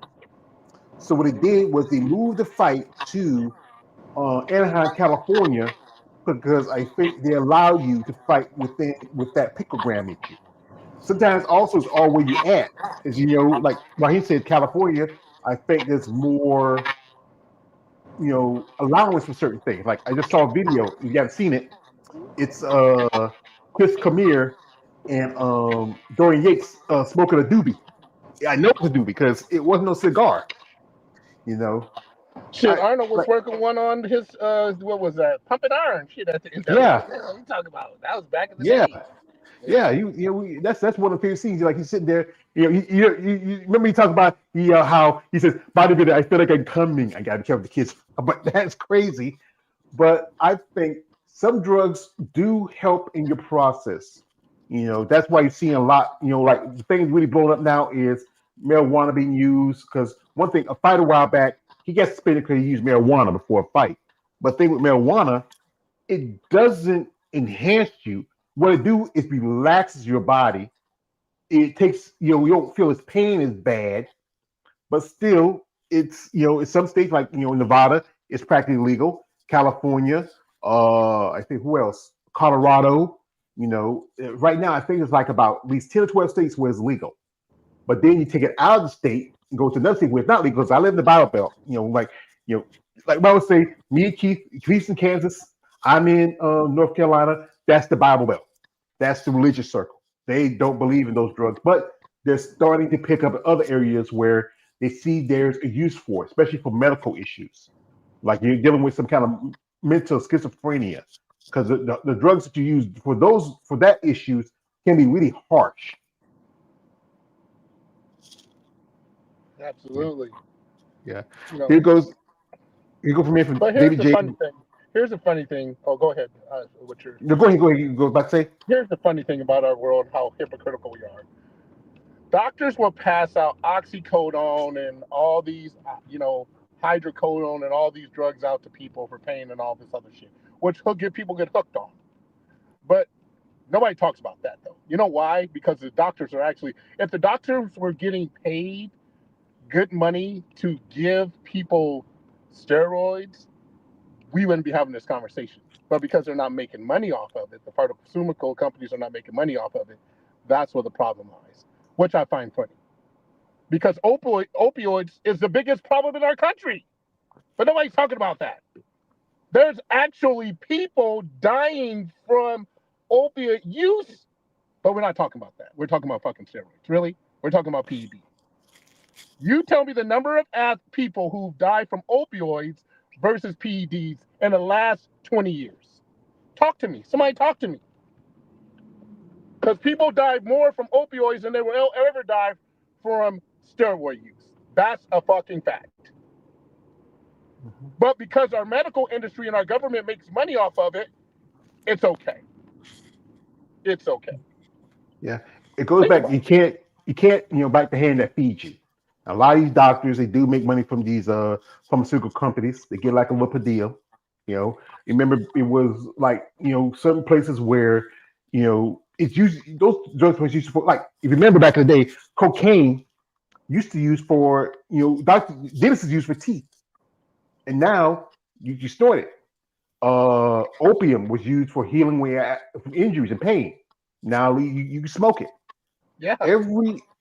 So what he did was they moved the fight to Anaheim, California, because I think they allow you to fight with that picogram issue. Sometimes also it's all where you at. As like Raheem said, California, I think there's more allowance for certain things. Like I just saw a video, you haven't seen it. It's Chris Camille and Dorian Yates smoking a doobie. I know it's a doobie because it wasn't no cigar. You know,
Shit,
I
Arnold was
like
working one on his what was that? Pumping Iron. Shit, at the end of
yeah,
what the hell you talking about? That was back in the
yeah,
day.
yeah. That's one of the favorite scenes. Like he's sitting there. You remember he talks about how he says bodybuilder. I feel like I'm coming. I gotta be careful with the kids, but that's crazy. But I think some drugs do help in your process. That's why you're seeing a lot. Like the thing that's really blowing up now is marijuana being used. Because one thing, a fight a while back, he got suspended because he used marijuana before a fight. But the thing with marijuana, it doesn't enhance you. What it do is relaxes your body. It takes, you don't feel as pain as bad, but still, it's in some states like Nevada, it's practically legal. California, I think who else? Colorado. Right now I think it's like about at least 10 or 12 states where it's legal. But then you take it out of the state and go to another state where it's not legal. Because I live in the Bible Belt. You know, like I would say, me and Keith's in Kansas. I'm in North Carolina. That's the Bible Belt. That's the religious circle. They don't believe in those drugs, but they're starting to pick up in other areas where they see there's a use for it, especially for medical issues. Like you're dealing with some kind of mental schizophrenia, because the drugs that you use for that issues can be really harsh. Yeah,
Absolutely.
yeah.
You know,
Here goes here go from me from
but here's
David
the
J.
funny thing. Here's the funny thing. Oh, go ahead. What your
No, go ahead. You go back to say.
Here's the funny thing about our world, how hypocritical we are. Doctors will pass out oxycodone and all these, hydrocodone and all these drugs out to people for pain and all this other shit, which people get hooked on. But nobody talks about that though. You know why? Because the doctors are actually, if the doctors were getting paid good money to give people steroids, we wouldn't be having this conversation. But because they're not making money off of it, the pharmaceutical companies are not making money off of it, that's where the problem lies, which I find funny. Because opioids is the biggest problem in our country. But nobody's talking about that. There's actually people dying from opiate use, but we're not talking about that. We're talking about fucking steroids. Really? We're talking about PEDs. You tell me the number of people who've died from opioids versus PEDs in the last 20 years. Talk to me. Somebody talk to me. Because people died more from opioids than they will ever die from steroid use. That's a fucking fact.
Mhm.
But because our medical industry and our government makes money off of it, it's okay. It's okay.
Yeah, it goes
Think
back.
about
You can't bite the hand that feeds you. A lot of these doctors, they do make money from these pharmaceutical companies. They get like a little per deal. You know, remember it was like certain places where it's usually those drugs was used for, like, if you remember back in the day, cocaine used to use for doctor dentists used for teeth, and now you snort it. Opium was used for healing from injuries and pain. Now you can smoke it.
it.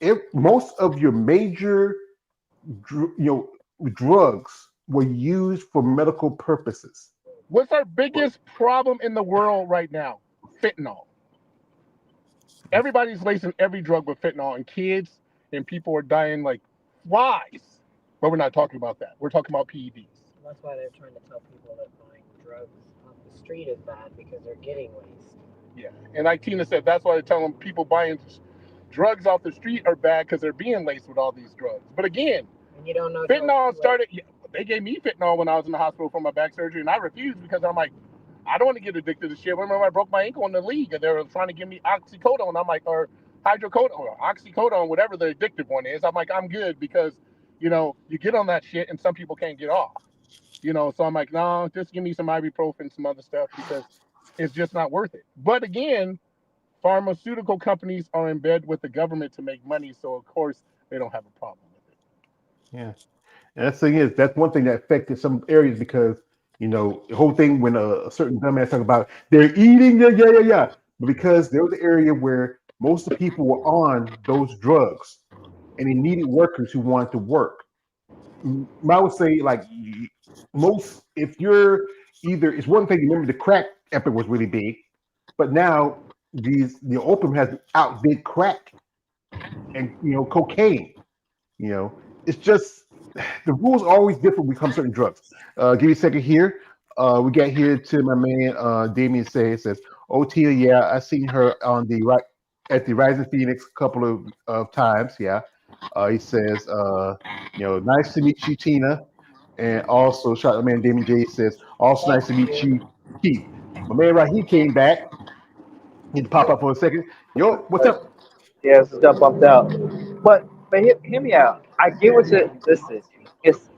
Yeah.
Most of your major drugs were used for medical purposes.
What's our biggest problem in the world right now? Fentanyl. Everybody's lacing every drug with fentanyl, and kids and people are dying like flies. But we're not talking about that. We're talking about PEDs.
That's why they're trying to tell people that buying drugs off the street is bad because they're getting laced.
Yeah. And like Tina said, that's why they're telling people buying drugs off the street are bad because they're being laced with all these drugs. But again,
And you don't know till it's
fentanyl
too late.
started. Yeah, they gave me fentanyl when I was in the hospital for my back surgery, and I refused because I'm like, I don't want to get addicted to shit. Remember, I broke my ankle in the league, and they were trying to give me oxycodone. I'm like, or hydrocodone, or oxycodone, whatever the addictive one is. I'm like, I'm good because, you get on that shit, and some people can't get off. So I'm like, no, just give me some ibuprofen, some other stuff because it's just not worth it. But again, pharmaceutical companies are in bed with the government to make money, so of course they don't have a problem with it.
Yeah, and that's the thing is that's one thing that affected some areas because the whole thing when a certain dumbass talk about they're eating, yeah, yeah, yeah, yeah, but because there was an area where most of the people were on those drugs and they needed workers who wanted to work. I would say like most, if you're either, it's one thing. Remember the crack epic was really big, but now the opium has outdid crack and cocaine. It's just the rules are always different when it comes to certain drugs. Give me a second here. We got here to my man Damien says, "Oh Tia, yeah, I seen her on the right at the Rising Phoenix a couple of times. Yeah." He says, nice to meet you, Tina. And also, shout out to my man Damien J says, also nice to meet you, Keith. My man right, he came back. He had to pop up for a second. Yo, what's up?
Yeah, stuff bumped out. But hear me out. I get what you listen. It's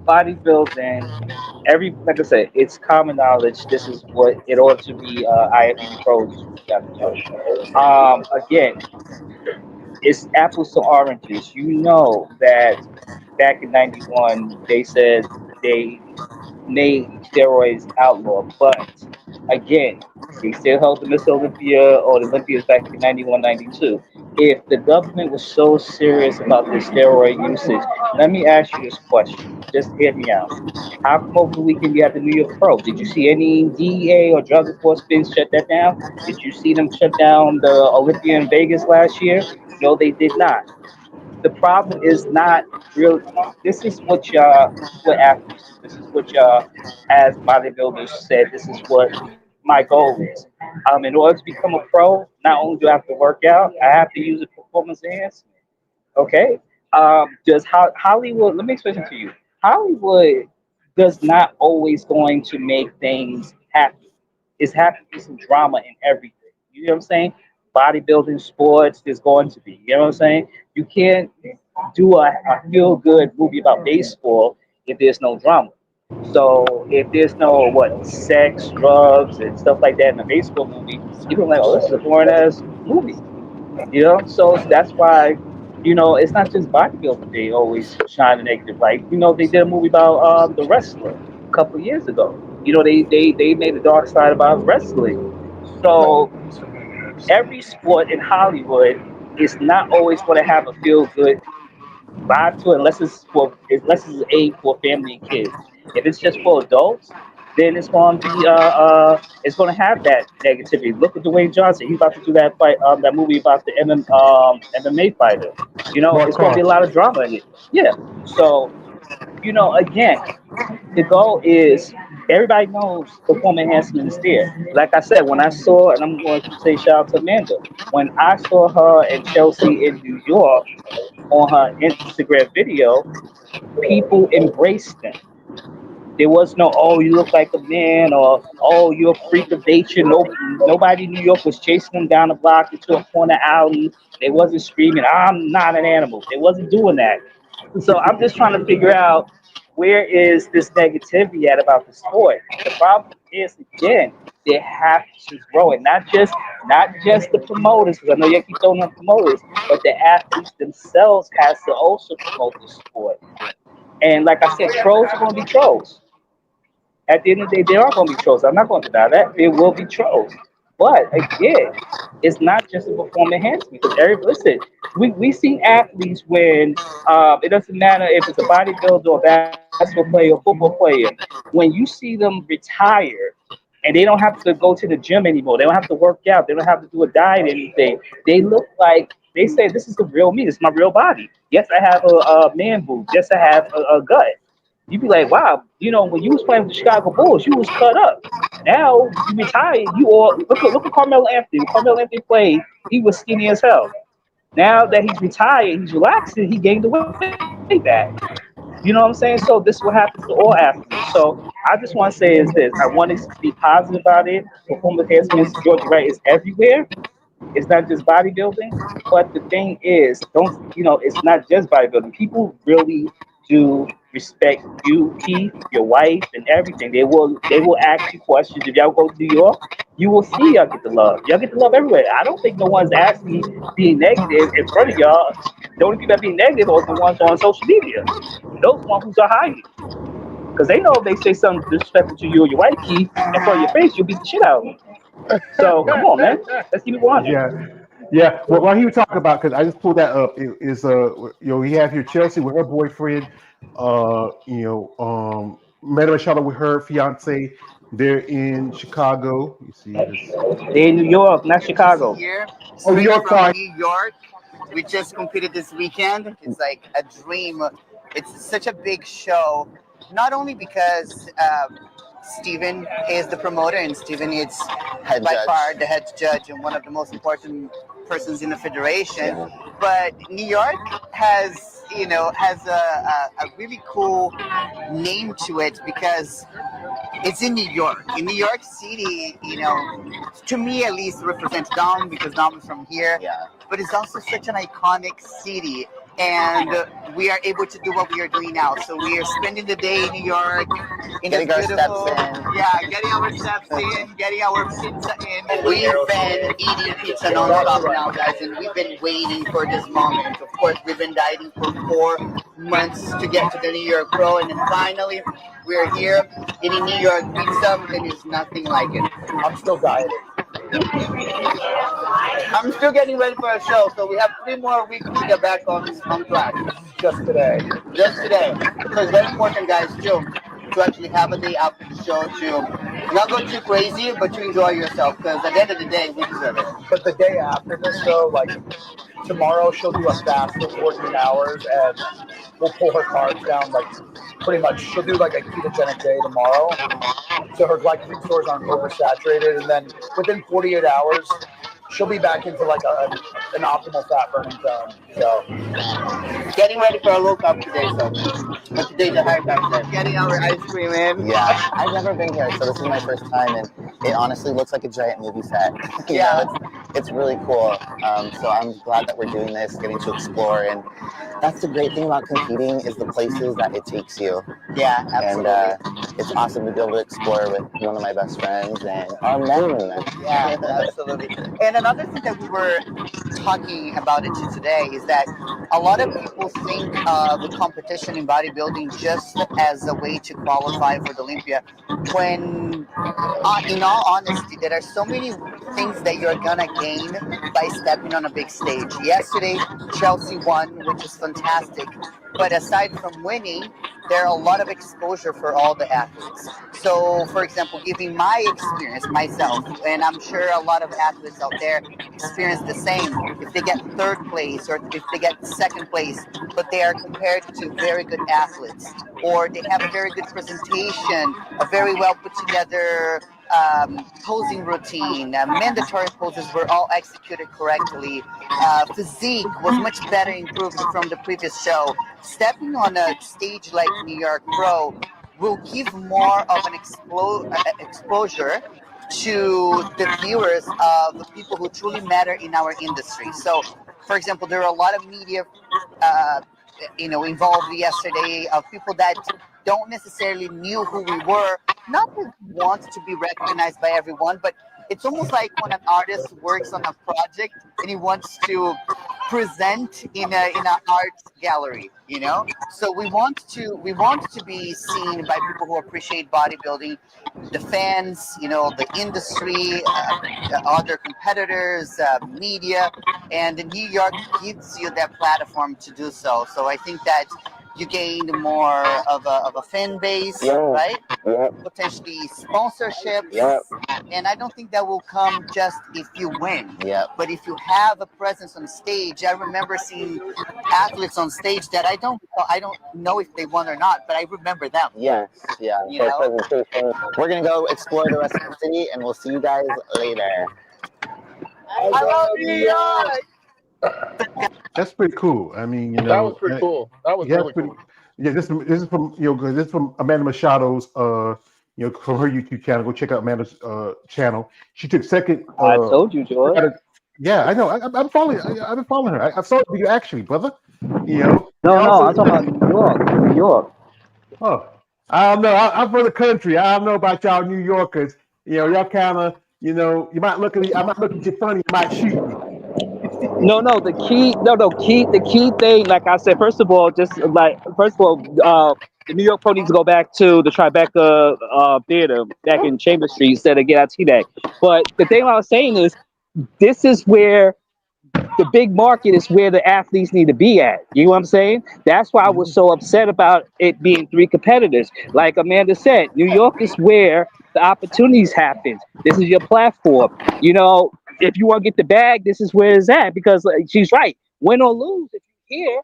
bodybuilding. Every like I said, it's common knowledge. This is what it ought to be. IFBB Pro. This is what you got to do. Again, it's apples to oranges. You know that back in '91 they said they made steroids outlaw. But again, they still held the Miss Olympia or the Olympias back in 91, 92. If the government was so serious about this steroid usage, let me ask you this question. Just hear me out. How come over the weekend we had the New York Pro? Did you see any DEA or drug enforcement shut that down? Did you see them shut down the Olympia in Vegas last year? No, they did not. The problem is not real. This is what y'all, this is what athletes do. This is what y'all, as bodybuilders, said. This is what my goal is. In order to become a pro, not only do I have to work out, I have to use a performance enhancement. Okay. Does Hollywood? Let me explain it to you. Hollywood does not always going to make things happy. It's happy to be some drama in everything. You know what I'm saying? Bodybuilding, sports, there's going to be. You know what I'm saying? You can't do a feel good movie about baseball if there's no drama. So if there's no what sex, drugs, and stuff like that in a baseball movie, people are like, oh, this is a boring ass movie. So that's why it's not just bodybuilding. They always shine a negative light. They did a movie about the wrestler a couple of years ago. They made a dark side about wrestling. So every sport in Hollywood is not always going to have a feel good vibe to it unless it's aimed for family and kids. If it's just for adults, then it's gonna have that negativity. Look at Dwayne Johnson. He's about to do that fight, that movie about the MMA fighter. You know,
Mark
it's gonna be a
Carr.
lot of drama in it. Yeah. So, again, the goal is everybody knows performance enhancement is there. Like I said, when I saw, and I'm going to say shout out to Amanda, when I saw her and Chelsea in New York on her Instagram video, people embraced them. There was no, oh, you look like a man, or oh, you're a freak of nature. No, nobody in New York was chasing them down the block into a corner alley. They wasn't screaming, I'm not an animal. They wasn't doing that. So I'm just trying to figure out where is this negativity at about the sport. The problem is, again, they have to grow it. Not just the promoters, because I know you keep throwing on promoters, but the athletes themselves has to also promote the sport. And like I said, trolls are going to be trolls. At the end of the day, there are going to be trolls. I'm not going to deny that. There will be trolls. But again, it's not just a perform enhancement. Because listen, we seen athletes when it doesn't matter if it's a bodybuilder or basketball player or football player. When you see them retire and they don't have to go to the gym anymore, they don't have to work out, they don't have to do a diet or anything. They look like they say, "This is the real me. This is my real body. Yes, I have a man boob. Yes, I have a gut." You'd be like, wow, when you was playing with the Chicago Bulls, you was cut up. Now you retired, you all look at Carmelo Anthony. When Carmelo Anthony played, he was skinny as hell. Now that he's retired, he's relaxing, he gained the weight back. You know what I'm saying? So this is what happens to all athletes. So I just want to say is this: I want to be positive about it. Performance enhancements, George, you're right, is everywhere. It's not just bodybuilding, but the thing is, it's not just bodybuilding. People really do respect you, Keith, your wife, and everything. They will ask you questions. If y'all go to New York, you will see y'all get the love. Y'all get the love everywhere. I don't think no one's actually being negative in front of y'all. The only people that being negative are the ones on social media. Those ones who are hiding. Because they know if they say something disrespectful to you or your wife, Keith, in front of your face, you'll beat the shit out of them. So come on, man. Let's keep it 100.
Yeah, yeah. Well, while he was talking about, because I just pulled that up, we have here Chelsea with her boyfriend, met her in Charlotte with her fiance. They're in Chicago. You see this?
They in New York, not Chicago.
Here,
Oh, New
straight
York,
from
sorry.
New York. We just competed this weekend. It's like a dream. It's such a big show, not only because Steven is the promoter and Steven is by far the head judge and one of the most important persons in the federation, but New York has a really cool name to it because it's in New York. In New York City, to me at least, represents Dom because Dom is from here. Yeah. But it's also such an iconic city, and we are able to do what we are doing now. So we are spending the day in New York, getting our steps in. Yeah, getting our steps in, getting our pizza in. We've been eating pizza nonstop now, guys, and we've been waiting for this moment. Of course, we've been dieting for 4 months to get to the New York Pro, and then finally we're here eating New York pizza, and it's nothing like it. I'm still dieting. I'm still getting ready for a show, so we have 3 more weeks to get back on track. Just today. Just today. So it's very important, guys, too, to actually have a day after the show to not go too crazy, but to enjoy yourself, because at the end of the day, we deserve it. But the day after this show, like tomorrow, she'll do a fast for 14 hours, and we'll pull her carbs down, like pretty much. She'll do like a ketogenic day tomorrow, so her glycogen stores aren't oversaturated, and then within 48 hours, she'll be back into like an optimal fat burning zone. So, getting ready for a low carb today, so. But today's a high carb day. Getting our ice cream in. Yeah, I've never been here, so this is my first time, and it honestly looks like a giant movie set. It's really cool. So I'm glad that we're doing this, getting to explore, and that's the great thing about competing is the places that it takes you. Yeah, absolutely. And it's awesome to be able to explore with one of my best friends and our men. Yeah, absolutely. And another thing that we were talking about it today is that a lot of people think of the competition in bodybuilding just as a way to qualify for the Olympia, when in all honesty, there are so many things that you're gonna gain by stepping on a big stage. Yesterday, Chelsea won, which is fantastic. But aside from winning, there are a lot of exposure for all the athletes. So, for example, giving my experience myself, and I'm sure a lot of athletes out there experience the same. If they get third place or if they get second place, but they are compared to very good athletes, or they have a very good presentation, a very well put together posing routine, mandatory poses were all executed correctly. Physique was much better improved from the previous show. Stepping on a stage like New York Pro will give more of an exposure to the viewers of the people who truly matter in our industry. So, for example, there are a lot of media, uh, involved yesterday of people that don't necessarily knew who we were. Not that we want to be recognized by everyone, but it's almost like when an artist works on a project and he wants to present in an art gallery, so we want to be seen by people who appreciate bodybuilding, the fans, the industry, other competitors, media, and New York gives you that platform to do so. So I think that you gain more of a fan base, right? Potentially sponsorships. And I don't think that will come just if you win. But if you have a presence on stage, I remember seeing athletes on stage that I don't know if they won or not, but I remember them.
Yes, yeah. For presentation. We're gonna go explore the rest of the city, and we'll see you guys later.
I love New York.
That's pretty cool. I mean,
That was pretty cool. That was
yeah,
really
pretty,
cool.
yeah. This is from this is from Amanda Machado's from her YouTube channel. Go check out Amanda's channel. She took second.
I told you, George.
Yeah, I know. I'm following. I've been following her. I saw the video actually, brother. And
No,
also,
I'm talking about New York. New York.
oh, I don't know. I'm from the country. I don't know about y'all New Yorkers. Y'all kind of, you might look at me. I might look at you funny. You might shoot me.
No, the key thing, like I said, first of all, the New York Pro needs to go back to the Tribeca Theater back in Chambers Street instead of get out today. But the thing I was saying is, this is where the big market is where the athletes need to be at. You know what I'm saying? That's why I was so upset about it being three competitors. Like Amanda said, New York is where the opportunities happen. This is your platform. If you want to get the bag, this is where it's at, because she's right. Win or lose, if you're here,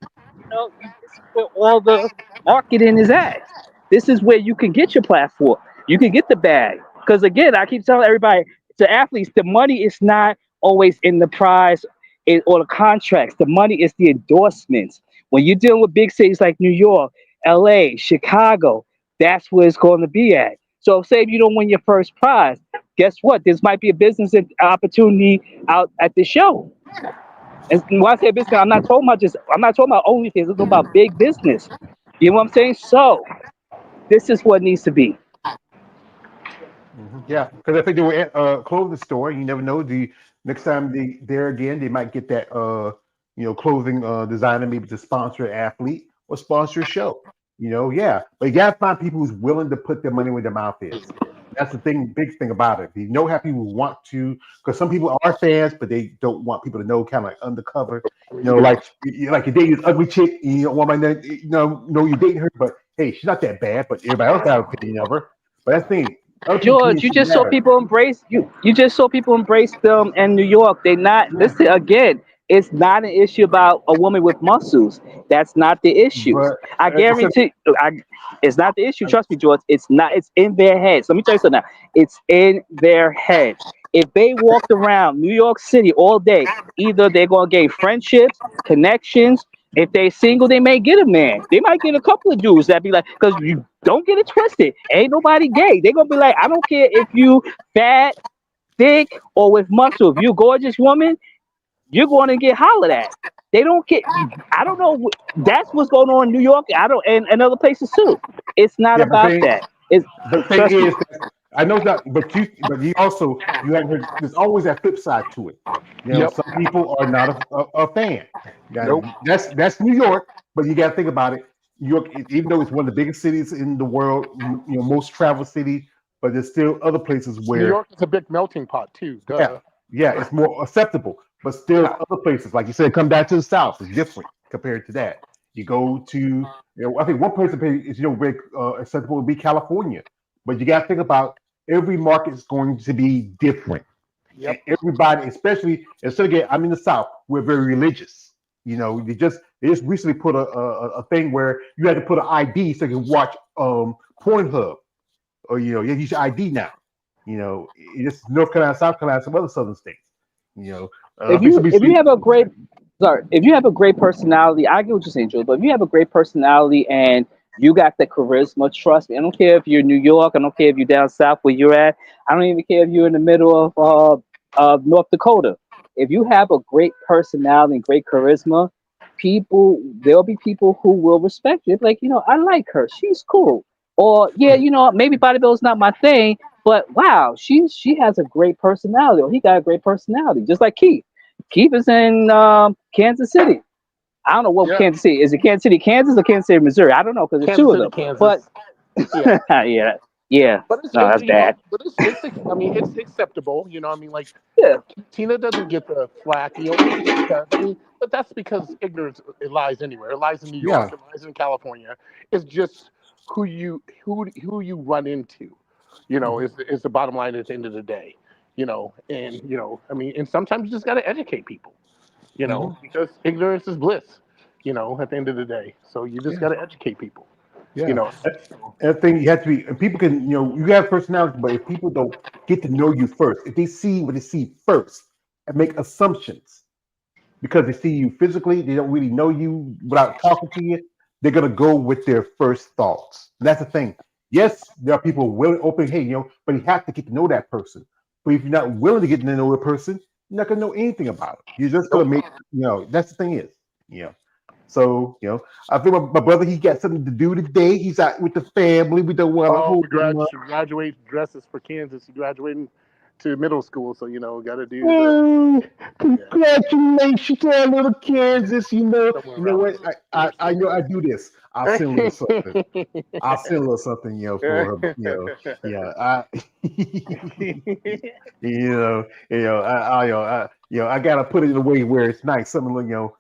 this is where all the marketing is at. This is where you can get your platform. You can get the bag. Because again, I keep telling everybody, to athletes, the money is not always in the prize or the contracts. The money is the endorsements. When you're dealing with big cities like New York, LA, Chicago, that's where it's going to be at. So say if you don't win your first prize, guess what? This might be a business opportunity out at the show. And when I say business, I'm not talking about OnlyFans. I'm talking about big business. You know what I'm saying? So this is what needs to be.
Yeah, because I think they were at a clothing store. You never know. The next time there again, they might get that clothing designer maybe to sponsor an athlete or sponsor a show. Yeah. But you gotta find people who's willing to put their money where their mouth is. That's the big thing about it. You know how people want to, because some people are fans, but they don't want people to know, kind of like undercover. Like you're dating this ugly chick, and you don't want my know you're dating her, but hey, she's not that bad. But everybody else got an opinion of her. But that's the thing.
George, you just saw people embrace you. You just saw people embrace them in New York. They not listen again. It's not an issue about a woman with muscles. That's not the issue.
But
I guarantee. It's not the issue. Trust me, George. It's not. It's in their heads. Let me tell you something now. It's in their heads. If they walked around New York City all day, either they're gonna gain friendships, connections. If they single, they may get a man. They might get a couple of dudes that be like, because you don't get it twisted. Ain't nobody gay. They're gonna be like, I don't care if you fat, thick, or with muscle. If you a gorgeous woman, you're going to get hollered at. They don't get. I don't know. That's what's going on in New York. I don't, and other places too. It's not
yeah,
about that. It's
the thing
trust me.
is, I know that, but you also you haven't heard. There's always that flip side to it.
Yep.
Some people are not a fan.
Nope.
That's New York, but you got to think about it. New York, even though it's one of the biggest cities in the world, most traveled city, but there's still other places
New
where
York is a big melting pot too. Duh.
yeah, it's more acceptable. But still, other places, like you said, come down to the South, is different compared to that. You go to, I think one place is, very acceptable would be California. But you got to think about every market is going to be different. And
Yep.
everybody, especially, I'm in the South, we're very religious. They just recently put a thing where you had to put an ID so you can watch Pornhub, or you have to use your ID now. It's North Carolina, South Carolina, some other southern states. You know, I
If
think
you
some
if you have a great sorry, if you have a great personality, I get what you're saying, Joe, but if you have a great personality and you got the charisma, trust me, I don't care if you're in New York, I don't care if you're down south where you're at, I don't even care if you're in the middle of North Dakota. If you have a great personality and great charisma, there'll be people who will respect you. Like, I like her, she's cool. Or yeah, maybe bodybuilding's not my thing, but wow, she has a great personality, or he got a great personality, just like Keith. Keith is in Kansas City. I don't know what
Yeah.
Kansas City is. It Kansas City, Kansas, or Kansas City, Missouri? I don't know because there's
Kansas
two of
City,
them. But
Kansas. Yeah.
yeah, yeah,
But it's,
no,
it's
that's
you know,
bad.
but I mean, it's acceptable. I mean, like
Yeah,
Tina doesn't get the flack. Keith does. I mean, but that's because ignorance, it lies anywhere. It lies in New York.
yeah,
It lies in California. It's just who you run into. Is the bottom line at the end of the day. And I mean, and sometimes you just got to educate people.
hmm
Because ignorance is bliss. At the end of the day, so you just
yeah,
got to educate people. You
yeah.
know.
And I think you have to be, and people can, you have personality, but if people don't get to know you first, if they see what they see first and make assumptions because they see you physically, they don't really know you without talking to you, they're gonna go with their first thoughts. And that's the thing. Yes, there are people willing, open, hey, but you have to get to know that person. But if you're not willing to get to know a person, you're not gonna know anything about it. You're just gonna
Nope.
make, that's the thing is, you know. So, I think my brother, he got something to do today. He's out with the family. We don't want to
Oh,
hold him up.
graduate dresses for Kansas. You're graduating to middle school, so got to do the
Oh,
yeah
congratulations to our little Kansas.
somewhere
You know
around
what?
there.
I know I do this. I'll send a little something. I'll send a little something, for her. Yeah. I gotta put it in a way where it's nice. Something,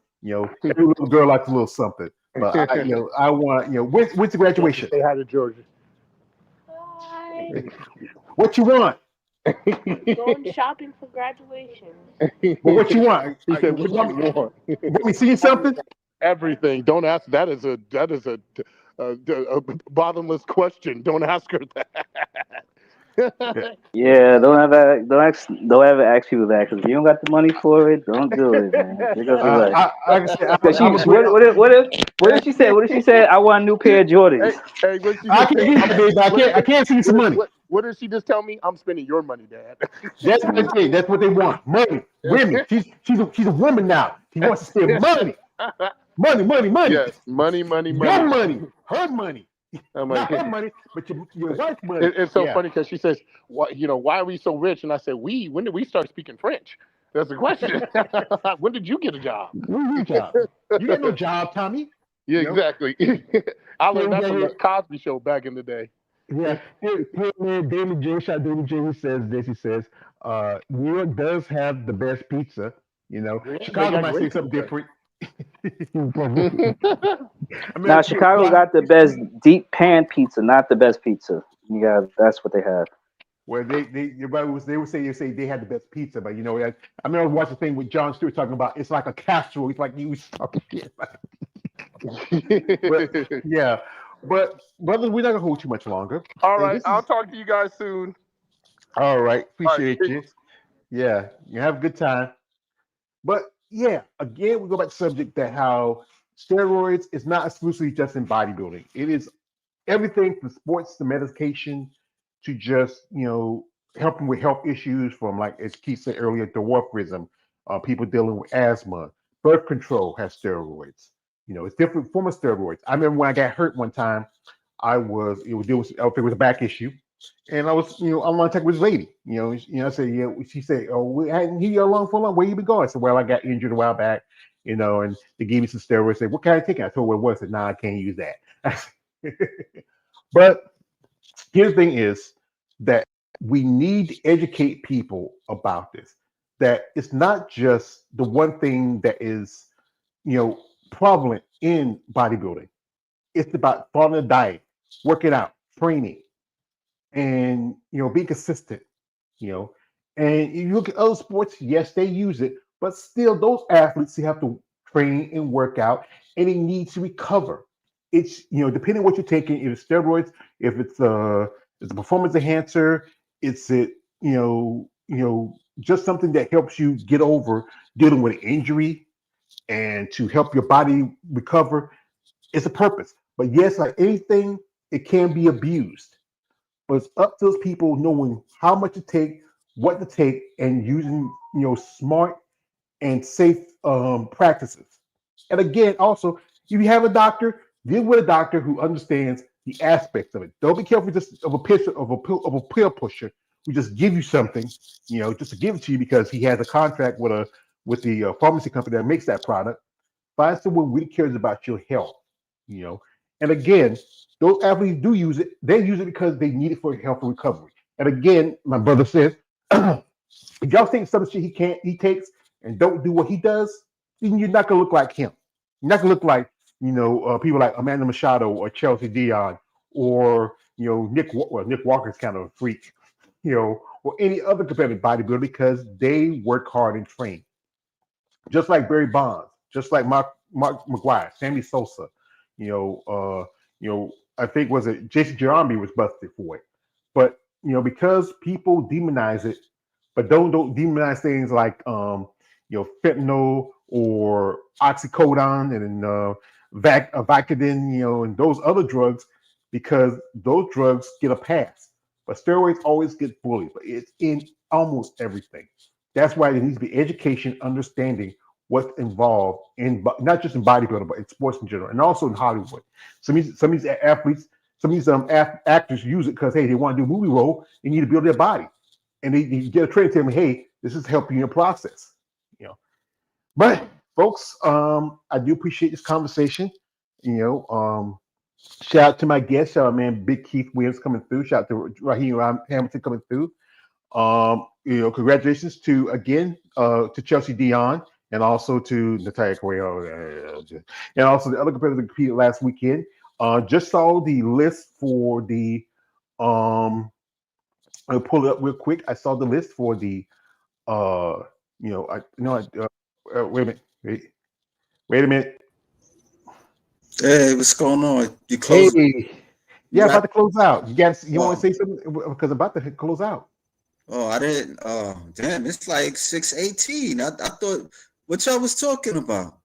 every little girl likes a little something. But I want, when's the
Georgia,
graduation?
say hi to Georgia.
Hi.
What you want?
Going shopping for graduation.
But what you want?
He said,
You
"What
want
you
me,
want?
you want me to see you something?
Everything. Don't ask. That is a bottomless question. Don't ask her
Yeah.
that."
yeah. Don't ever ask people that because if you don't got the money for it, don't do it, man. It goes away.
Like I said,
Cause
I'm a great.
what did she say? What did she say? I want a new pair of
Hey,
Jordans.
hey, what she
I
just
can
say?
give you that, baby. I can't see you some money.
What did she just tell me? I'm spending your money, Dad.
That's what they say. That's what they want. Money, women. She's a woman now. She wants to spend money, money.
Yes, money, money,
Your
money.
money, her money,
I'm like,
not her money, but your wife's money.
it's so
Yeah.
funny because she says, why are we so rich?" And I said, "We. When did we start speaking French?" That's the question. When did you get a job?
Where's your job? You got no job, Tommy.
Yeah,
You know.
exactly. I learned that from
Yeah.
the Cosby Show back in the day.
Yeah, here, man, David J. Shot David J. He says this. He says, New York does have the best pizza.
Yeah, they
Chicago
got
might say
great
something
pizza.
different. I mean,
Now Chicago got the best deep pan pizza, not the best pizza. That's what they have.
where everybody was they say they had the best pizza, but I mean I was watching a thing with John Stewart talking about it's like a casserole. It's like you talking. But yeah, but brothers, we're not gonna hold too much longer.
All
And
right,
this
I'll
is
talk to you guys soon.
all right.
All right,
Appreciate you.
peace.
Yeah, you have a good time. But yeah, again, we go back to the subject that how steroids is not exclusively just in bodybuilding. It is everything from sports to medication to just helping with health issues from like as Keith said earlier, dwarfism, people dealing with asthma, birth control has steroids. It's different form of steroids. I remember when I got hurt one time, it was a back issue, and I was on one tech with this lady. I said she said, oh, we hadn't hear you along for long. Where you been going? I said, well, I got injured a while back, and they gave me some steroids. Said, what can I take? I told her what it was. I said, nah, I can't use that. But here's the thing is that we need to educate people about this. that it's not just the one thing that is, prevalent in bodybuilding. It's about following a diet, working out, training, and being consistent. You know, and you look at other sports, yes, they use it, but still, those athletes they have to train and work out, and they need to recover. It's depending on what you're taking, if it's steroids, if it's a performance enhancer, it's it just something that helps you get over dealing with an injury and to help your body recover. It's a purpose. But yes, like anything, it can be abused. But it's up to those people knowing how much to take, what to take, and using smart and safe practices. And again, also, if you have a doctor, deal with a doctor who understands the aspects of it. Don't be careful just of a picture of a pill pusher who just give you something, just to give it to you because he has a contract with the pharmacy company that makes that product. Find someone who really cares about your health, you know. And again, those athletes do use it. They use it because they need it for health and recovery. And again, my brother says, if y'all think some shit he takes and don't do what he does, then you're not gonna look like him. You're not gonna look like people like Amanda Machado or Chelsea Dion or Nick Walker's kind of a freak, or any other competitive bodybuilder because they work hard and train just like Barry Bonds, just like Mark McGuire, Sammy Sosa, I think was it Jason Giambi was busted for it. But because people demonize it, but don't demonize things like fentanyl or oxycodone and Vicodin, and those other drugs, because those drugs get a pass. But steroids always get bullied, but it's in almost everything. That's why there needs to be education, understanding what's involved in not just in bodybuilding, but in sports in general, and also in Hollywood. Some of these athletes, some of these actors use it because hey, they want to do a movie role, they need to build their body, and they get a trainer tell them, hey, this is helping your process. But folks, I do appreciate this conversation. Shout out to my guest, shout out man, Big Keith Williams coming through. Shout out to Raheem Hamilton coming through. Congratulations to again to Chelsea Dion and also to Natalia Correa and also the other competitors that competed last weekend. Just saw the list for the I'll pull it up real quick. I saw the list for the wait a minute, wait a minute.
Hey, what's going on? You
Hey,
close?
yeah,
You
about
wrap?
to close out. You want
Oh,
to say something because I'm about to close out.
oh, I didn't. Oh, damn! It's like 6:18. I thought what y'all was talking about.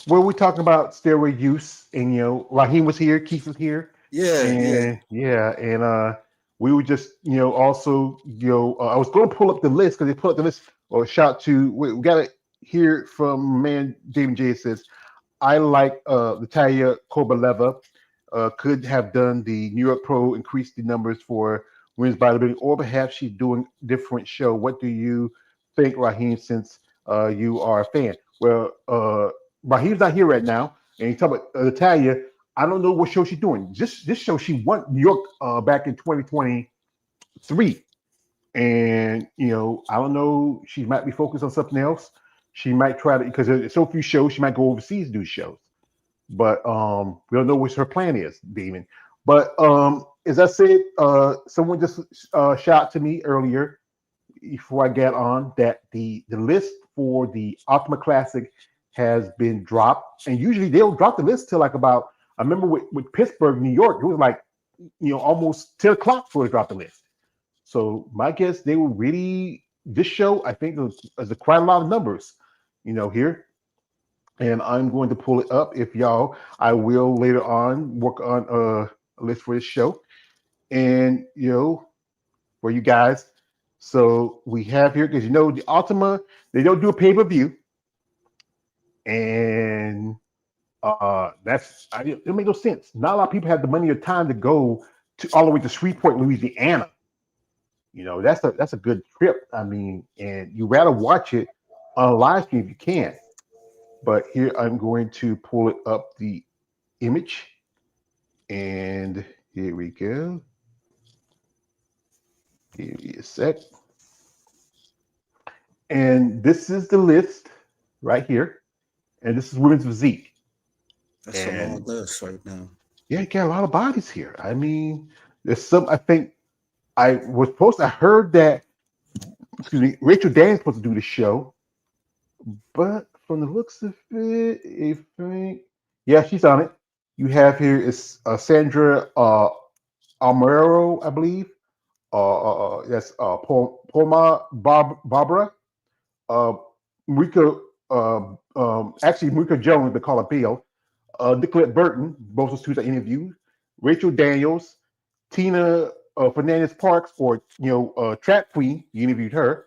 Where we talking about steroid use, and Raheem was here, Keith was here,
Yeah, yeah.
and yeah, and we were just also I was going to pull up the list because they put up the list. Or shout to we got to hear from man David J says I like Natalia Kobaleva could have done the New York Pro, increase the numbers for women's bodybuilding, or perhaps she's doing different show. What do you think, Raheem? Since you are a fan, well, Raheem's not here right now, and you talk about Natalia. I don't know what show she's doing. This show she won New York back in 2023, and I don't know. She might be focused on something else. She might try to because there's so few shows. She might go overseas to do shows. But we don't know what her plan is, Damon. But as I said, someone just shot to me earlier before I got on that the list for the Optima Classic has been dropped, and usually they'll drop the list till like about. I remember with Pittsburgh, New York, it was like almost 10 o'clock before they dropped the list. So my guess they were really this show. I think is quite a lot of numbers, here and I'm going to pull it up. If y'all, I will later on work on a list for this show, and for you guys. So we have here because the Ultima they don't do a pay per view, and it makes no sense. Not a lot of people have the money or time to go to all the way to Shreveport, Louisiana. That's a good trip. I mean, and you rather watch it on a live stream if you can. But here I'm going to pull it up the image. And here we go. Give me a sec. And this is the list right here. And this is women's physique.
That's a long
And
list right now.
yeah, you got a lot of bodies here. I mean, there's some. I think I heard that. Excuse me. Rachel Daniels supposed to do the show, but from the looks of it, I think yeah, she's on it. You have here is Sandra Almero, I believe. Yes, Palma Barbara, uh, Marika, actually Marika Jones, they call her Bill, Nicolette Burton, both those two are interviewed. Rachel Daniels, Tina Fernandez Parks, or Trap Queen, you interviewed her.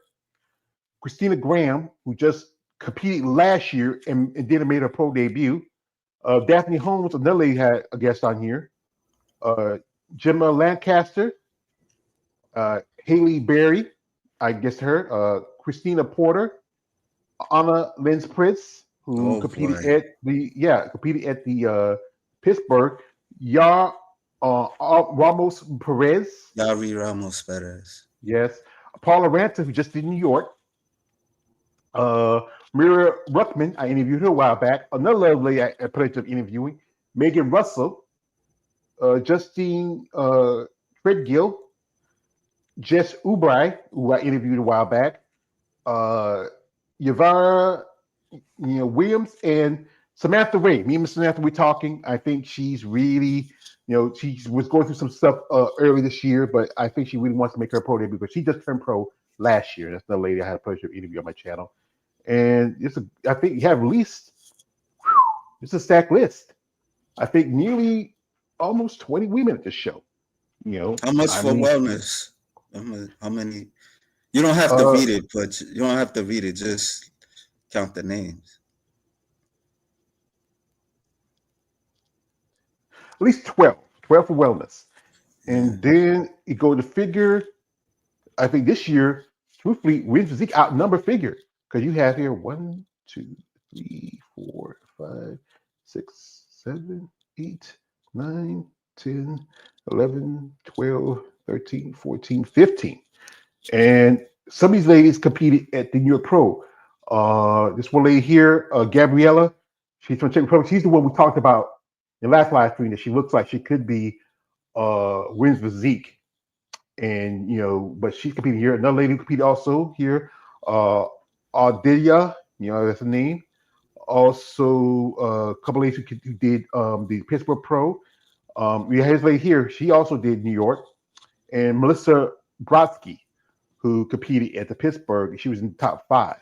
Christina Graham, who just competed last year and then made her pro debut. Daphne Holmes, another lady had a guest on here. Uh, Gemma Lancaster, Haley Berry, I guess her. Christina Porter, Anna Lynn Pritz, who
Oh
competed
boy.
at the Pittsburgh. Ya Ramos Perez,
Yari Ramos Perez.
yes. Paula Ranta, who just did New York. Mira Ruckman, I interviewed her a while back. Another lovely I played of interviewing. Megan Russell, Justine Treadgill, Jess Ubrai, who I interviewed a while back. Uh, Yavara, Williams, and Samantha Ray. Me and Samantha, we talking. I think she's really, she was going through some stuff early this year, but I think she really wants to make her pro debut because she just turned pro last year. That's the lady I had the pleasure of interviewing on my channel. And I think you have at least, it's a stacked list. I think nearly almost 20 women at this show.
How much
I
for
mean,
wellness? How many? You don't have to
uh,
read it, but you don't have to read it. Just count the names.
at least 12 for wellness.
Yeah.
And then you go to figure. I think this year, truthfully, wins physique outnumber figure because you have here 1, 2, 3, 4, 5, 6, 7, 8, 9, 10, 11, 12, 13, 14, 15. And some of these ladies competed at the New York Pro. This one lady here, Gabriella, she's from Czech Republic. She's the one we talked about in the last live stream that she looks like she could be wins physique. And but she's competing here. Another lady who competed also here, Ardelia, that's her name. Also, a couple ladies who did the Pittsburgh Pro. We have this lady here. She also did New York, and Melissa Brodsky, who competed at the Pittsburgh. She was in the top 5.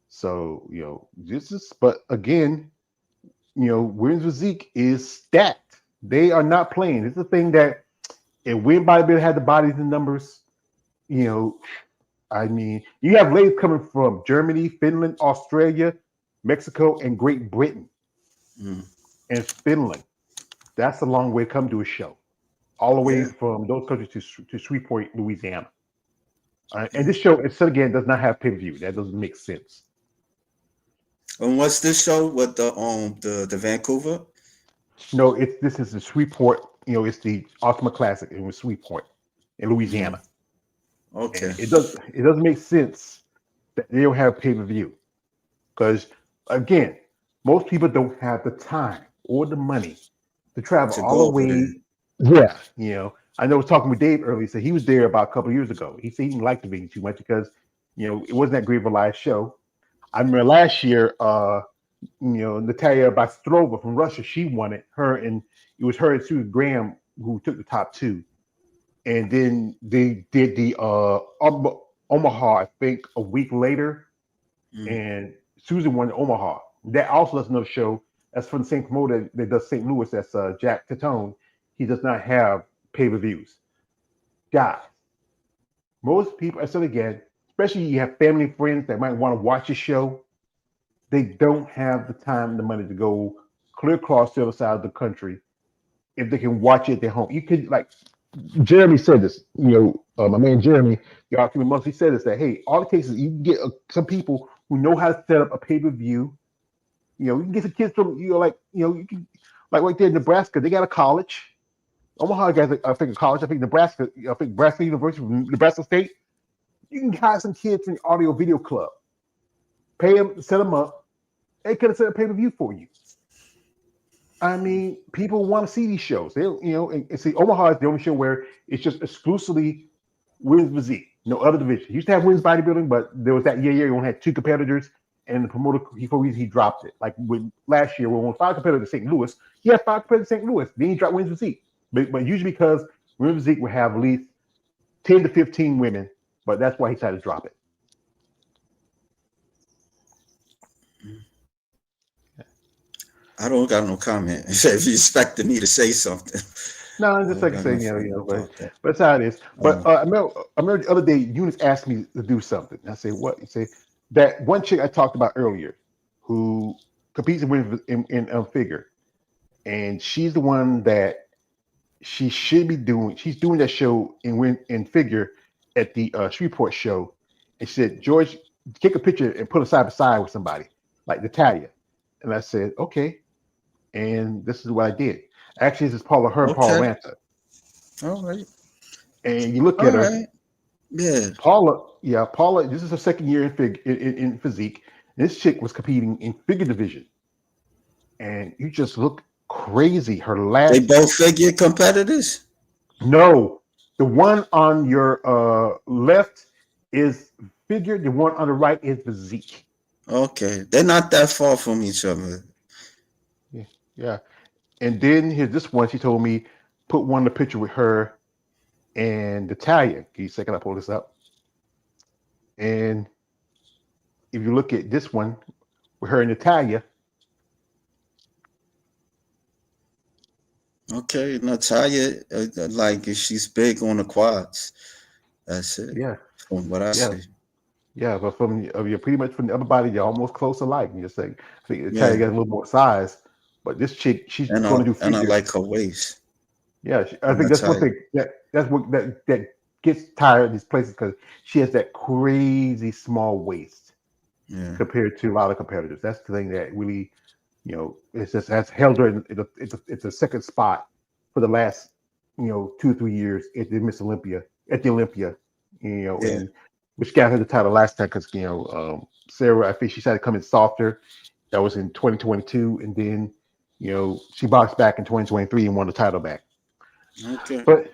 So this is. But again, women's physique is stacked. They are not playing. It's the thing that if women bodybuilding had the bodies and numbers, I mean, you have ladies coming from Germany, Finland, Australia, Mexico, and Great Britain, and Finland. That's a long way to come to a show, all the way
Yeah.
from those countries to Shreveport, Louisiana. And this show, instead again, does not have pay-per-view. That doesn't make sense.
And what's this show? What the Vancouver?
No, this is the Shreveport. It's the Ultimate Classic in Shreveport in Louisiana.
Okay.
And it doesn't make sense that they don't have pay-per-view because again, most people don't have the time or the money to travel
To
all
go
the
over there.
way. Yeah, I know I was talking with Dave earlier. So he was there about a couple of years ago. He said he didn't like the venue too much because it wasn't that great of a live show. I remember last year, Natalia Bastrova from Russia, she won it. It was her and Susan Graham who took the top 2. And then they did the Omaha, I think, a week later, and Susan won Omaha. That also does another show. That's from the same promoter that does St. Louis. That's Jack Tatone. He does not have pay-per-views. Guys, most people, I said again, especially you have family and friends that might want to watch a show, they don't have the time and the money to go clear across the other side of the country if they can watch it at their home. You could, like Jeremy said this, my man Jeremy, the argument mostly said this, that hey, all it takes is you can get some people who know how to set up a pay-per-view. You can get some kids from you can, like right there in Nebraska, they got a college. Omaha guys, I think a college. I think Nebraska University, Nebraska State. You can hire some kids from the audio video club. pay them, set them up. They could have set a pay-per-view for you. I mean, people want to see these shows. They, and see, Omaha is the only show where it's just exclusively women's physique, no other division. He used to have women's bodybuilding, but there was that year he only had 2 competitors, and the promoter, for reason, he dropped it. Like with last year, when we won 5 competitors in St. Louis, he had 5 competitors in St. Louis. Then he dropped women's physique, but usually because women's physique would have at least 10 to 15 women, but that's why he decided to drop it.
I don't got no comment. If you expected me to say something.
No,
I
just
don't
like I
got
say,
nothing
but
about that.
that's how it is. But I remember the other day, Eunice asked me to do something. I say, what? You say that one chick I talked about earlier, who competes in figure, and she's the one that she should be doing. She's doing that show in figure at the Shreveport show, and she said, George, take a picture and put it side by side with somebody like Natalia. And I said, okay. And this is what I did. Actually, this is Paula
Okay.
Lanta.
All right.
And you look
All
at her.
right. Yeah.
Paula. This is her second year in physique. This chick was competing in figure division, and you just look crazy. Her last.
They both figure competitors?
No, the one on your left is figure. The one on the right is physique.
Okay, they're not that far from each other.
Yeah. And then here's this one. She told me put one in the picture with her and Natalia. Can you second? I pull this up. And if you look at this one with her and Natalia.
Okay, Natalia, like she's big on the quads. That's it.
Yeah.
From what I see.
Yeah, but you're pretty much from the other body, you're almost close alike. You just think Natalia got a little more size, but this chick, she's going to do figure.
And I like her waist.
Yeah, I think that's one thing that gets tired of these places because she has that crazy small waist compared to a lot of competitors. That's the thing that really, it's just has held her. It's a second spot for the last 2 or 3 years at the Olympia, and which got her the title last time because Sarah, I think she started coming softer. That was in 2022, and then she boxed back in 2023 and won the title back.
Okay.
But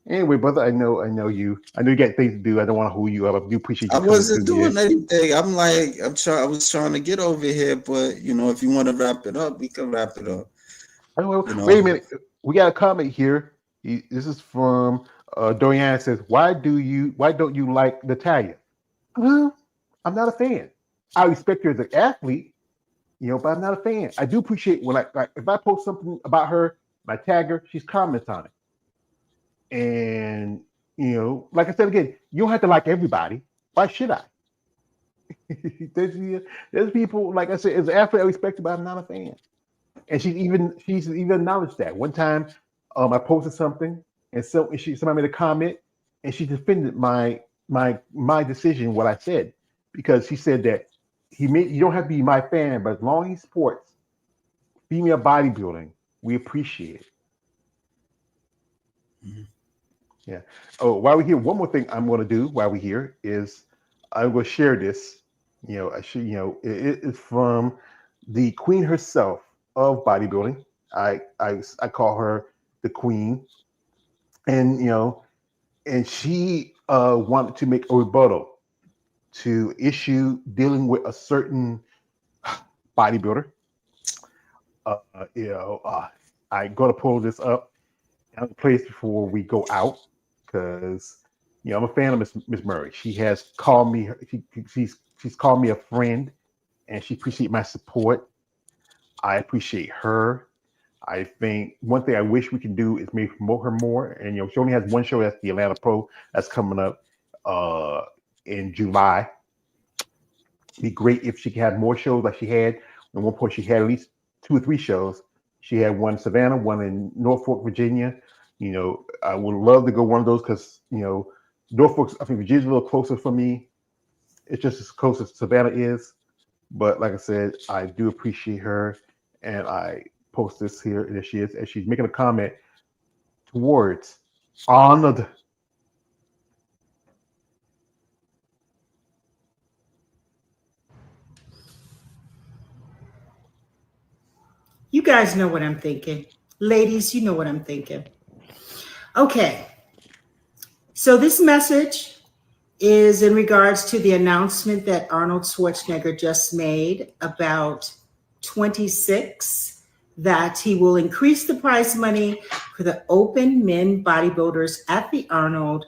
anyway, brother, I know you. I know you got things to do. I don't want to hold you up. I do appreciate you.
I wasn't doing anything. I was trying to get over here, but if you want to wrap it up, we can wrap it up.
Wait a minute. We got a comment here. This is from Dorian. It says, "Why don't you like Natalia?" I'm not a fan. I respect her as an athlete, but I'm not a fan. I do appreciate when if I post something about her, I tag her, she's comments on it. And like I said again, you don't have to like everybody. Why should I? there's people, like I said, as an athlete I respect her, but I'm not a fan. And she's even acknowledged that. One time, I posted something, and somebody made a comment, and she defended my decision, what I said, because she said that you don't have to be my fan, but as long as he supports female bodybuilding, we appreciate it. Mm-hmm. Yeah. Oh, while we're here, one more thing I'm going to do while we're here is I'm going to share this. It's from the queen herself of bodybuilding. I call her the queen, and and she wanted to make a rebuttal to issue dealing with a certain bodybuilder. I got to pull this up in place before we go out because I'm a fan of Miss Murray. She has called me. She's called me a friend, and she appreciates my support. I appreciate her. I think one thing I wish we can do is maybe promote her more. And she only has one show. That's the Atlanta Pro. That's coming up in July. It'd be great if she could have more shows like she had. At one point, she had at least 2 or 3 shows. She had one in Savannah, one in Norfolk, Virginia. I would love to go one of those because Norfolk, I think Virginia's a little closer for me. It's just as close as Savannah is. But like I said, I do appreciate her, and I post this here, and there she is, and she's making a comment towards honored.
You guys know what I'm thinking. Ladies, you know what I'm thinking. Okay, so this message is in regards to the announcement that Arnold Schwarzenegger just made about 26, that he will increase the prize money for the open men bodybuilders at the Arnold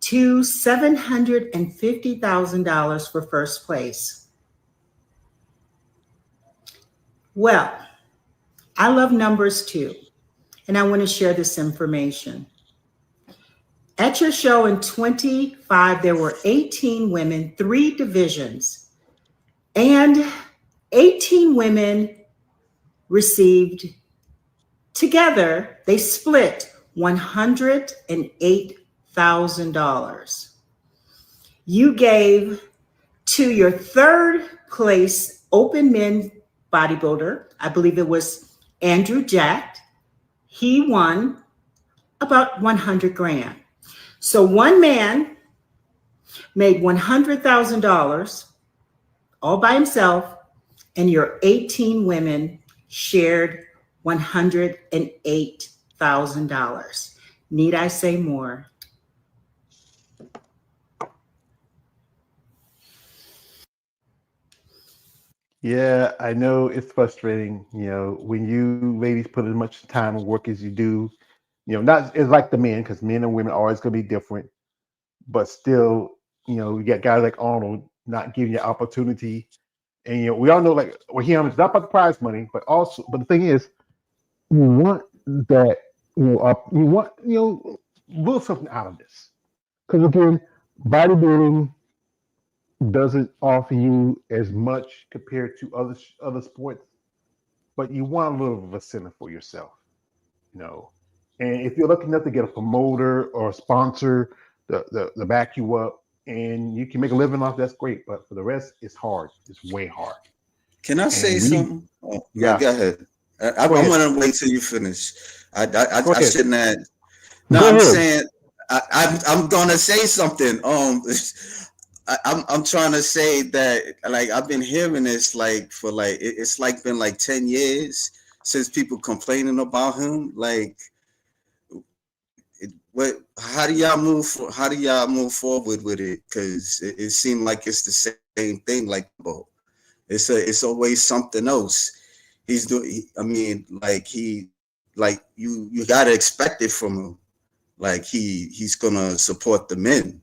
to $750,000 for first place. Well, I love numbers too, and I want to share this information. At your show in 25, there were 18 women, 3 divisions, and 18 women received together, they split $108,000. You gave to your third place open men bodybuilder, I believe it was Andrew Jack. He won about 100 grand. So one man made $100,000 all by himself, and your 18 women shared $108,000. Need I say more?
Yeah, I know it's frustrating, when you ladies put as much time and work as you do, not it's like the men, because men and women are always going to be different, but still, you got guys like Arnold not giving you opportunity. And, we all know, like, with him, it's not about the prize money, but the thing is, you want that, you want, little something out of this. Because again, bodybuilding doesn't offer you as much compared to other sports, but you want a little of a center for yourself, you know. And if you're lucky enough to get a promoter or a sponsor to back you up, and you can make a living off, that's great. But for the rest, it's hard. It's way hard.
Can I say
And we,
something? Oh,
yeah,
go ahead. I'm
go ahead.
gonna wait till you finish.
Go
I
ahead.
shouldn't have. No,
Go
I'm
ahead.
saying I'm gonna say something. I'm trying to say that, like, I've been hearing this like for like it's like been like 10 years since people complaining about him. Like, what? How do y'all move forward with it? Because it seemed like it's the same thing. Like, bro, it's always something else. He's doing. I mean, like you gotta expect it from him. Like he's gonna support the men.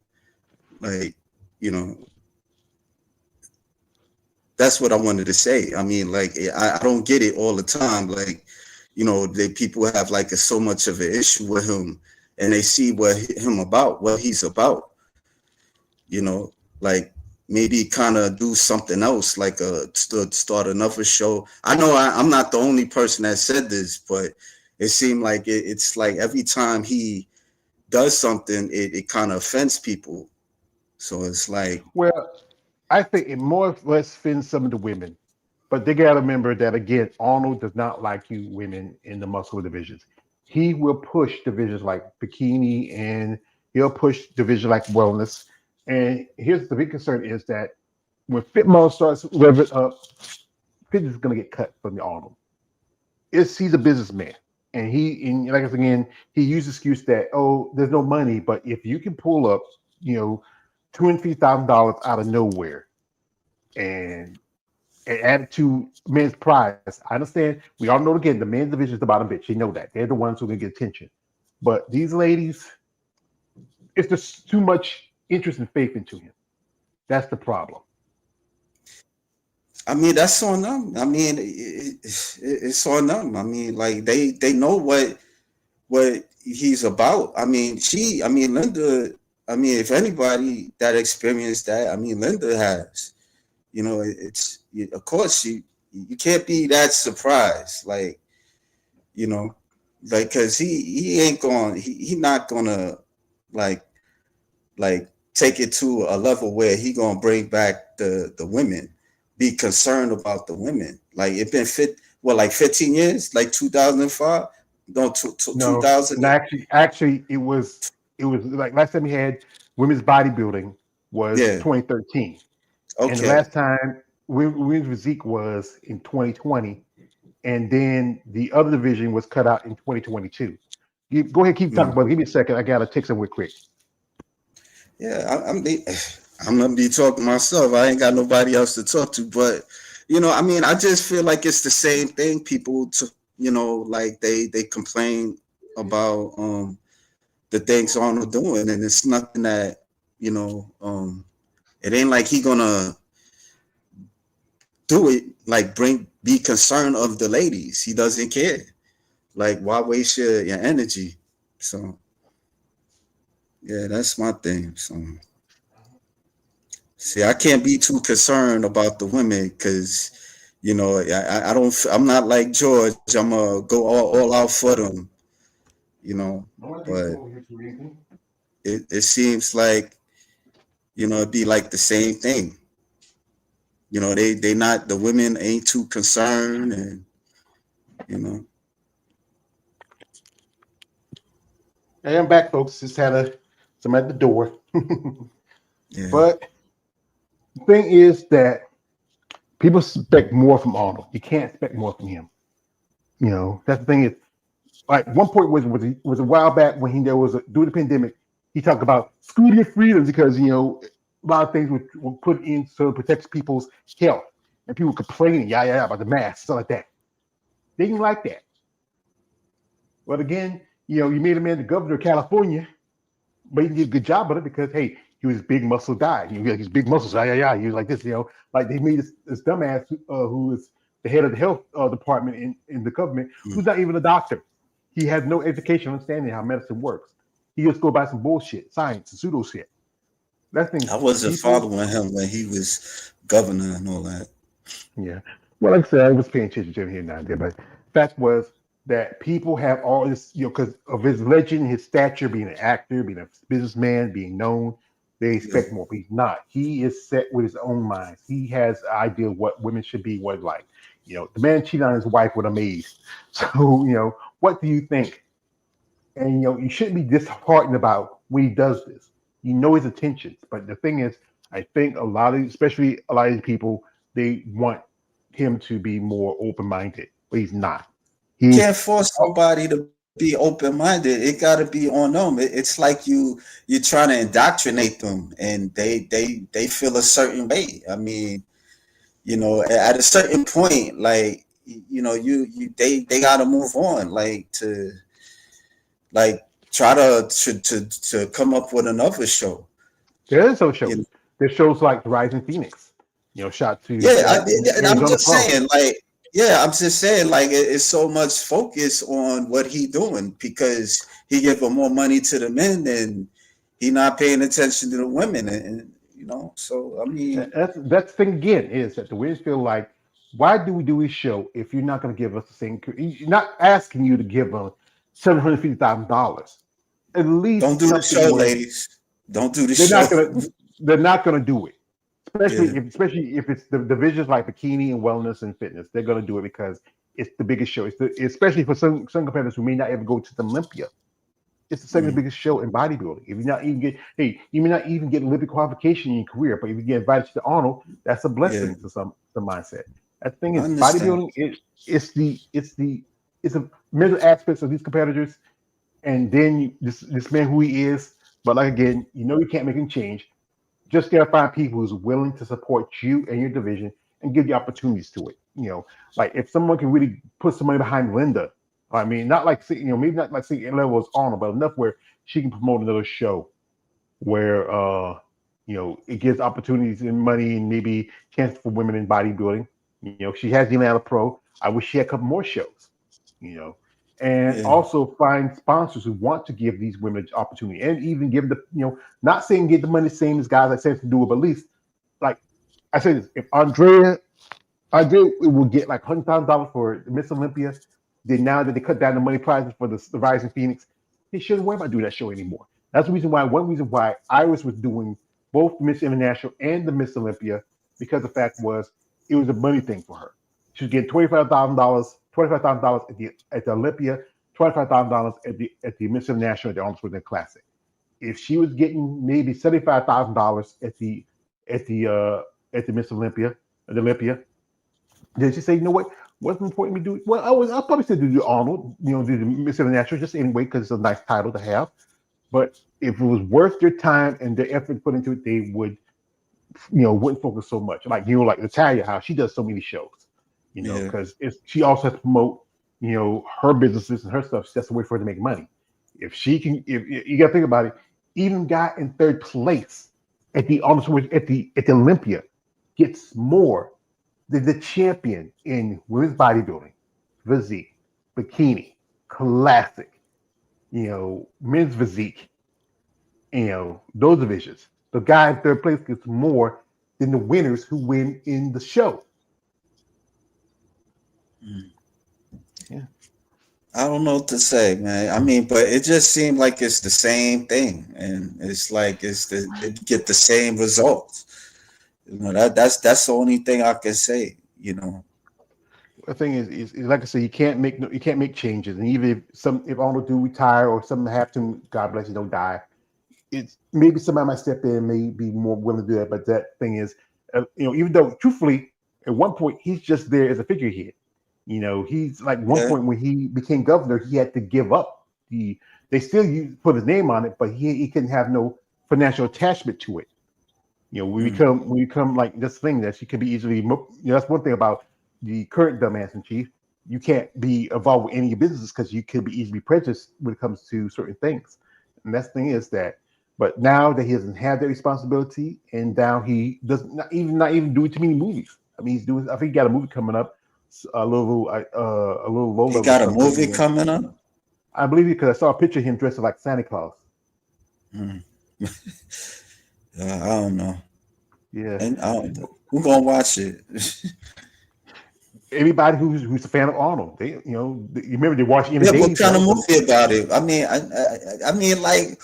Like, you know, that's what I wanted to say. I mean, like, I don't get it all the time. Like, the people have like so much of an issue with him, and they see what he's about. You know, like maybe kind of do something else, like start another show. I know I'm not the only person that said this, but it seemed like it's like every time he does something, it kind of offends people. So it's like,
Well, I think it more or less offends some of the women, but they got to remember that again, Arnold does not like you women in the muscular divisions. He will push divisions like bikini, and he'll push divisions like wellness. And here's the big concern: is that when fit model starts revving up, fitness is going to get cut from the Arnold. He's a businessman, and like I said again, he used the excuse that, oh, there's no money, but if you can pull up, $250,000 out of nowhere, and add it to men's prize. I understand. We all know again the men's division is the bottom bitch. You know that they're the ones who are gonna get attention. But these ladies, it's just too much interest and faith into him. That's the problem.
I mean, that's on them. I mean, it's on them. I mean, like they know what he's about. I mean, Linda. I mean, if anybody that experienced that, I mean, Linda has. Of course you can't be that surprised. Like, you know, like, because he ain't going. He not gonna like like take it to a level where he gonna bring back the women, be concerned about the women. Like, it been like 15 years, like 2005, no,
No,
2000.
and actually, it was like last time we had women's bodybuilding was
Yeah.
2013, and the
Okay.
last time women's physique was in 2020, and then the other division was cut out in 2022. Go ahead, keep talking,
Mm.
brother. Give me a second. I gotta take somewhere quick.
Yeah, I'm gonna be talking myself. I ain't got nobody else to talk to, but I mean, I just feel like it's the same thing. People, like they complain about the things Arnold doing, and it's nothing that it ain't like he gonna do it. Like be concerned of the ladies. He doesn't care. Like, why waste your energy? So yeah, that's my thing. So. See, I can't be too concerned about the women because, I don't. I'm not like George. I'm gonna go all out for them, But it seems like it'd be like the same thing. They not the women ain't too concerned, and you know.
Hey, I'm back, folks. Just had some at the door.
Yeah.
But the thing is that people expect more from Arnold. You can't expect more from him. That's the thing is, like one point was a while back when there was during the pandemic, he talked about screw your freedoms because a lot of things were put in so it protects people's health, and people complaining about the mask, stuff like that. They didn't like that. But again, you made a man the governor of California, but he did a good job of it because hey, he was a big muscle guy. He had his big muscles, He was like this, like they made this dumbass who is the head of the health department in the government, who's not even a doctor. He has no education understanding how medicine works. He just go by some bullshit, science, and pseudo shit. That thing.
I wasn't
People.
following him when he was governor and all that.
Yeah. Well, like I said, I was paying attention to him here now and there, but fact was that people have all this, because of his legend, his stature, being an actor, being a businessman, being known, they
Yeah.
expect more. But he's not. He is set with his own mind. He has an idea of what women should be, what like. The man cheated on his wife with a maid. So, what do you think? And you shouldn't be disheartened about when he does this. You know his intentions, but the thing is, I think especially a lot of these people, they want him to be more open-minded, but he's not. He's
Can't force somebody to be open-minded. It got to be on them. It's like you're trying to indoctrinate them, and they feel a certain way. I mean, at a certain point, like they got to move on, like to like try to come up with another show.
there is some
You know?
shows. There's shows like The Rising Phoenix, shot to
Yeah,
and
I'm
he's on the
just
phone.
saying, like, yeah, I'm just saying, like, it's so much focus on what he doing because he giving more money to the men and he not paying attention to the women, and so I mean,
That's the thing again is that the Wiz feel like, why do we do this show if you're not going to give us the same? You're not asking you to give us $750,000. At
don't
least
do the
something
show,
where
ladies. Don't do the
they're
show.
not gonna they're not gonna do it.
Yeah,
Especially if it's the divisions like bikini and wellness and fitness, they're gonna do it because it's the biggest show. Especially for some competitors who may not ever go to the Olympia. It's the second biggest show in bodybuilding. If you not even you may not even get Olympic qualification in your career, but if you get invited to the Arnold, that's a
yeah,
blessing to some mindset. That thing
I
is
understand.
bodybuilding. It's a mental aspects of these competitors, and then this man who he is. But like again, you can't make him change. Just gotta find people who's willing to support you and your division and give you opportunities to it. Like if someone can really put some money behind Linda, I mean, not like maybe not like seeing level as Arnold, but enough where she can promote another show where it gives opportunities and money and maybe chance for women in bodybuilding. She has the Atlanta Pro. I wish she had a couple more shows. You know, and
Yeah,
also find sponsors who want to give these women an opportunity and even give not saying get the money the same as guys like said to do it, but at least like I said this, if Andre will get like $100,000 for Miss Olympia, then now that they cut down the money prizes for the Rising Phoenix, they shouldn't worry about doing that show anymore. That's the reason why one reason why Iris was doing both Miss International and the Miss Olympia, because the fact was it was a money thing for her. She was getting $25,000 at the Olympia, $25,000 at the Miss International at the Arnold Schwarzenegger Classic. If she was getting maybe $75,000 at the Miss Olympia, at the Olympia, Did she say, you know what? What's important me do? Well, I'll probably still do Arnold, do the Miss International just anyway because it's a nice title to have. But if it was worth their time and their effort put into it, they would, wouldn't focus so much. Like like Natalia, how she does so many shows,
Yeah.
because she also has to promote, her businesses and her stuff. So that's a way for her to make money. If she can, if you got to think about it, even guy in third place at the at the Olympia gets more than the champion in women's bodybuilding, physique, bikini, classic, men's physique, those divisions. The guy in third place gets more than the winners who win in the show.
Mm.
Yeah.
I don't know what to say, man. I mean, but it just seemed like it's the same thing, and it's like it get the same results. That's the only thing I can say.
The thing is like I said, you can't make changes, and even if Arnold do retire or something happen, God bless you, don't die. It's maybe somebody might step in, may be more willing to do that. But that thing is, even though truthfully, at one point he's just there as a figurehead. He's like one
Yeah.
point when he became governor, he had to give up. They still put his name on it, but he couldn't have no financial attachment to it.
Mm.
We become like this thing that she can be easily. That's one thing about the current dumbass in chief. You can't be involved with any of your businesses because you could be easily prejudiced when it comes to certain things. And that's the thing is that. But now that he doesn't have that responsibility, and now he does not even do too many movies. I mean, he's doing. I think he got a movie coming up, a little low
He
level
got a
stuff.
movie coming up.
I believe it because I saw a picture of him dressed like Santa Claus.
Mm. I don't know,
Yeah.
and I don't know. Who gonna watch it?
Anybody who's a fan of Arnold, you remember they watched End of
Yeah, what
Days,
kind of
right?
movie about it? I mean, I mean, like,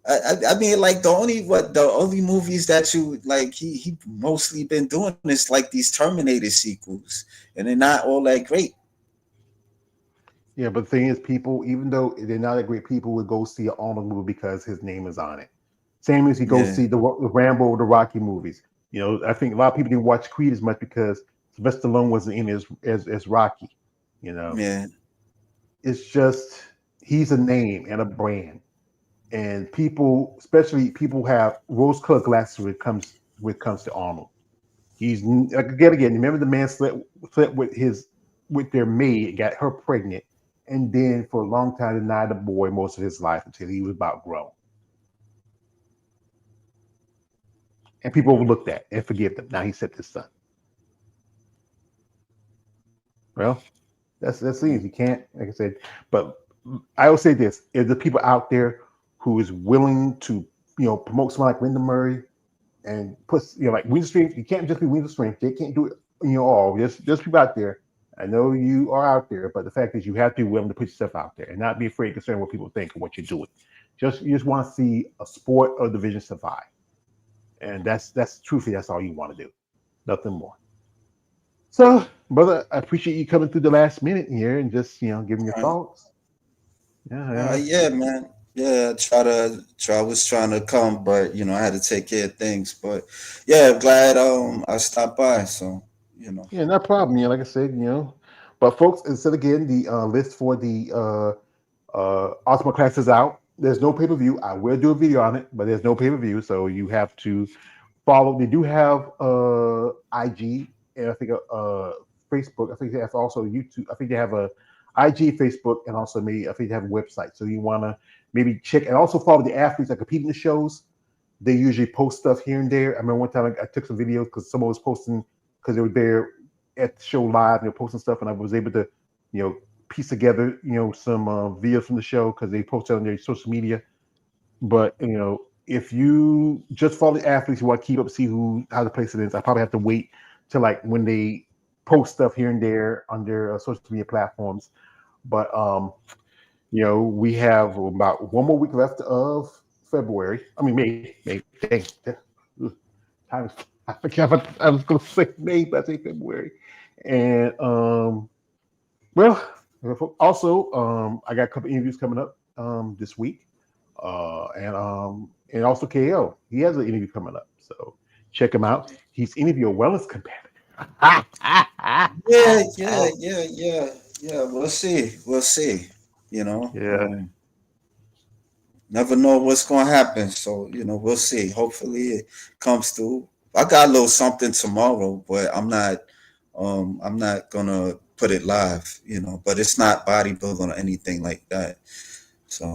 I mean, like the only movies that you like he mostly been doing is like these Terminator sequels, and they're not all that great.
Yeah, but the thing is, people, even though they're not that great, people would go see an Arnold movie because his name is on it. Same as you go
Yeah,
see the Rambo or the Rocky movies. I think a lot of people didn't watch Creed as much because Sylvester Stallone wasn't in as Rocky. You know,
yeah,
it's just he's a name and a brand, and people, especially people, have rose-colored glasses when it comes to Arnold. He's like, again. Remember the man slept with their maid, got her pregnant, and then for a long time denied the boy most of his life until he was about grown. And people overlooked that and forgive them. Now he said his son. Well, that's things you can't, like I said. But I will say this: if the people out there who is willing to, promote someone like Linda Murray and puts, like Winter Strength, you can't just be Winter Strength. They can't do it, all. There's people out there. I know you are out there, but the fact is you have to be willing to put yourself out there and not be afraid, concerned what people think of what you're doing. You just want to see a sport or division survive, and that's truthfully that's all you want to do, nothing more. So, brother, I appreciate you coming through the last minute here and just giving your
all right.
thoughts. Yeah, yeah.
Yeah, man. Yeah, I was trying to come, but I had to take care of things. But yeah, glad I stopped by. So
Yeah, no problem. Yeah, like I said, But folks, instead again, the list for the Ultimate class is out. There's no pay-per-view. I will do a video on it, but there's no pay-per-view, so you have to follow. They do have IG and I think Facebook. I think they have also YouTube. I think they have a IG, Facebook, and also maybe I think they have a website. So you want to maybe check and also follow the athletes that compete in the shows. They usually post stuff here and there. I remember one time I took some videos because someone was posting because they were there at the show live and they're posting stuff, and I was able to, piece together, some videos from the show because they posted on their social media. But if you just follow the athletes, you want to keep up, see how the place it is. I probably have to wait till like when they post stuff here and there on their social media platforms. But we have about one more week left of February. I mean May. May. Dang. Ugh. Time is, I forgot I was going to say May, but I say February. And well, also I got a couple interviews coming up this week. And also KO. He has an interview coming up. So check him out. He's interview a wellness competitor.
Yeah, yeah. We'll see. We'll see. You know,
Yeah.
never know what's gonna happen. So we'll see. Hopefully, it comes through. I got a little something tomorrow, but I'm not gonna put it live. But it's not bodybuilding or anything like that. So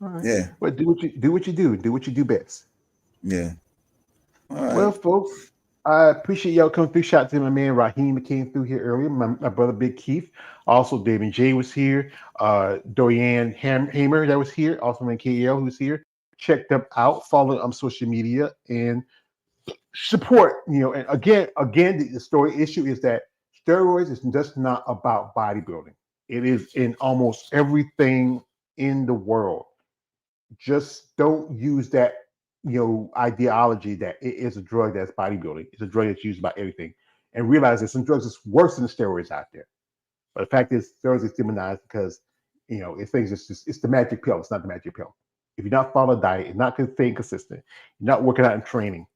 All right.
yeah,
But do what you do. Do what you do best.
yeah. All
Well,
right.
folks, I appreciate y'all coming through. Shout out to my man Raheem that came through here earlier. My brother Big Keith. Also, David J was here. Dorianne Hamer that was here. Also, my KL who's here. Check them out. Follow them on social media and support. And again, the story issue is that steroids is just not about bodybuilding. It is in almost everything in the world. Just don't use that ideology that it is a drug that's bodybuilding. It's a drug that's used by everything, and realize there's some drugs that's worse than the steroids out there. But the fact is, steroids is demonized because it thinks it's the magic pill. It's not the magic pill. If you're not following a diet, you're not staying consistent, you're not working out and training,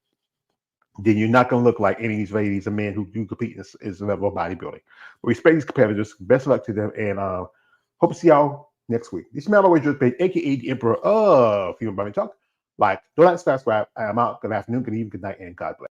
then you're not going to look like any of these ladies and men who do compete in the level of bodybuilding. But respect these competitors. Best of luck to them, and hope to see y'all next week. This is Mal Always Page, aka the Emperor of Female Body Talk. Like, don't like, subscribe. I'm out. Good afternoon, good evening, good night, and God bless.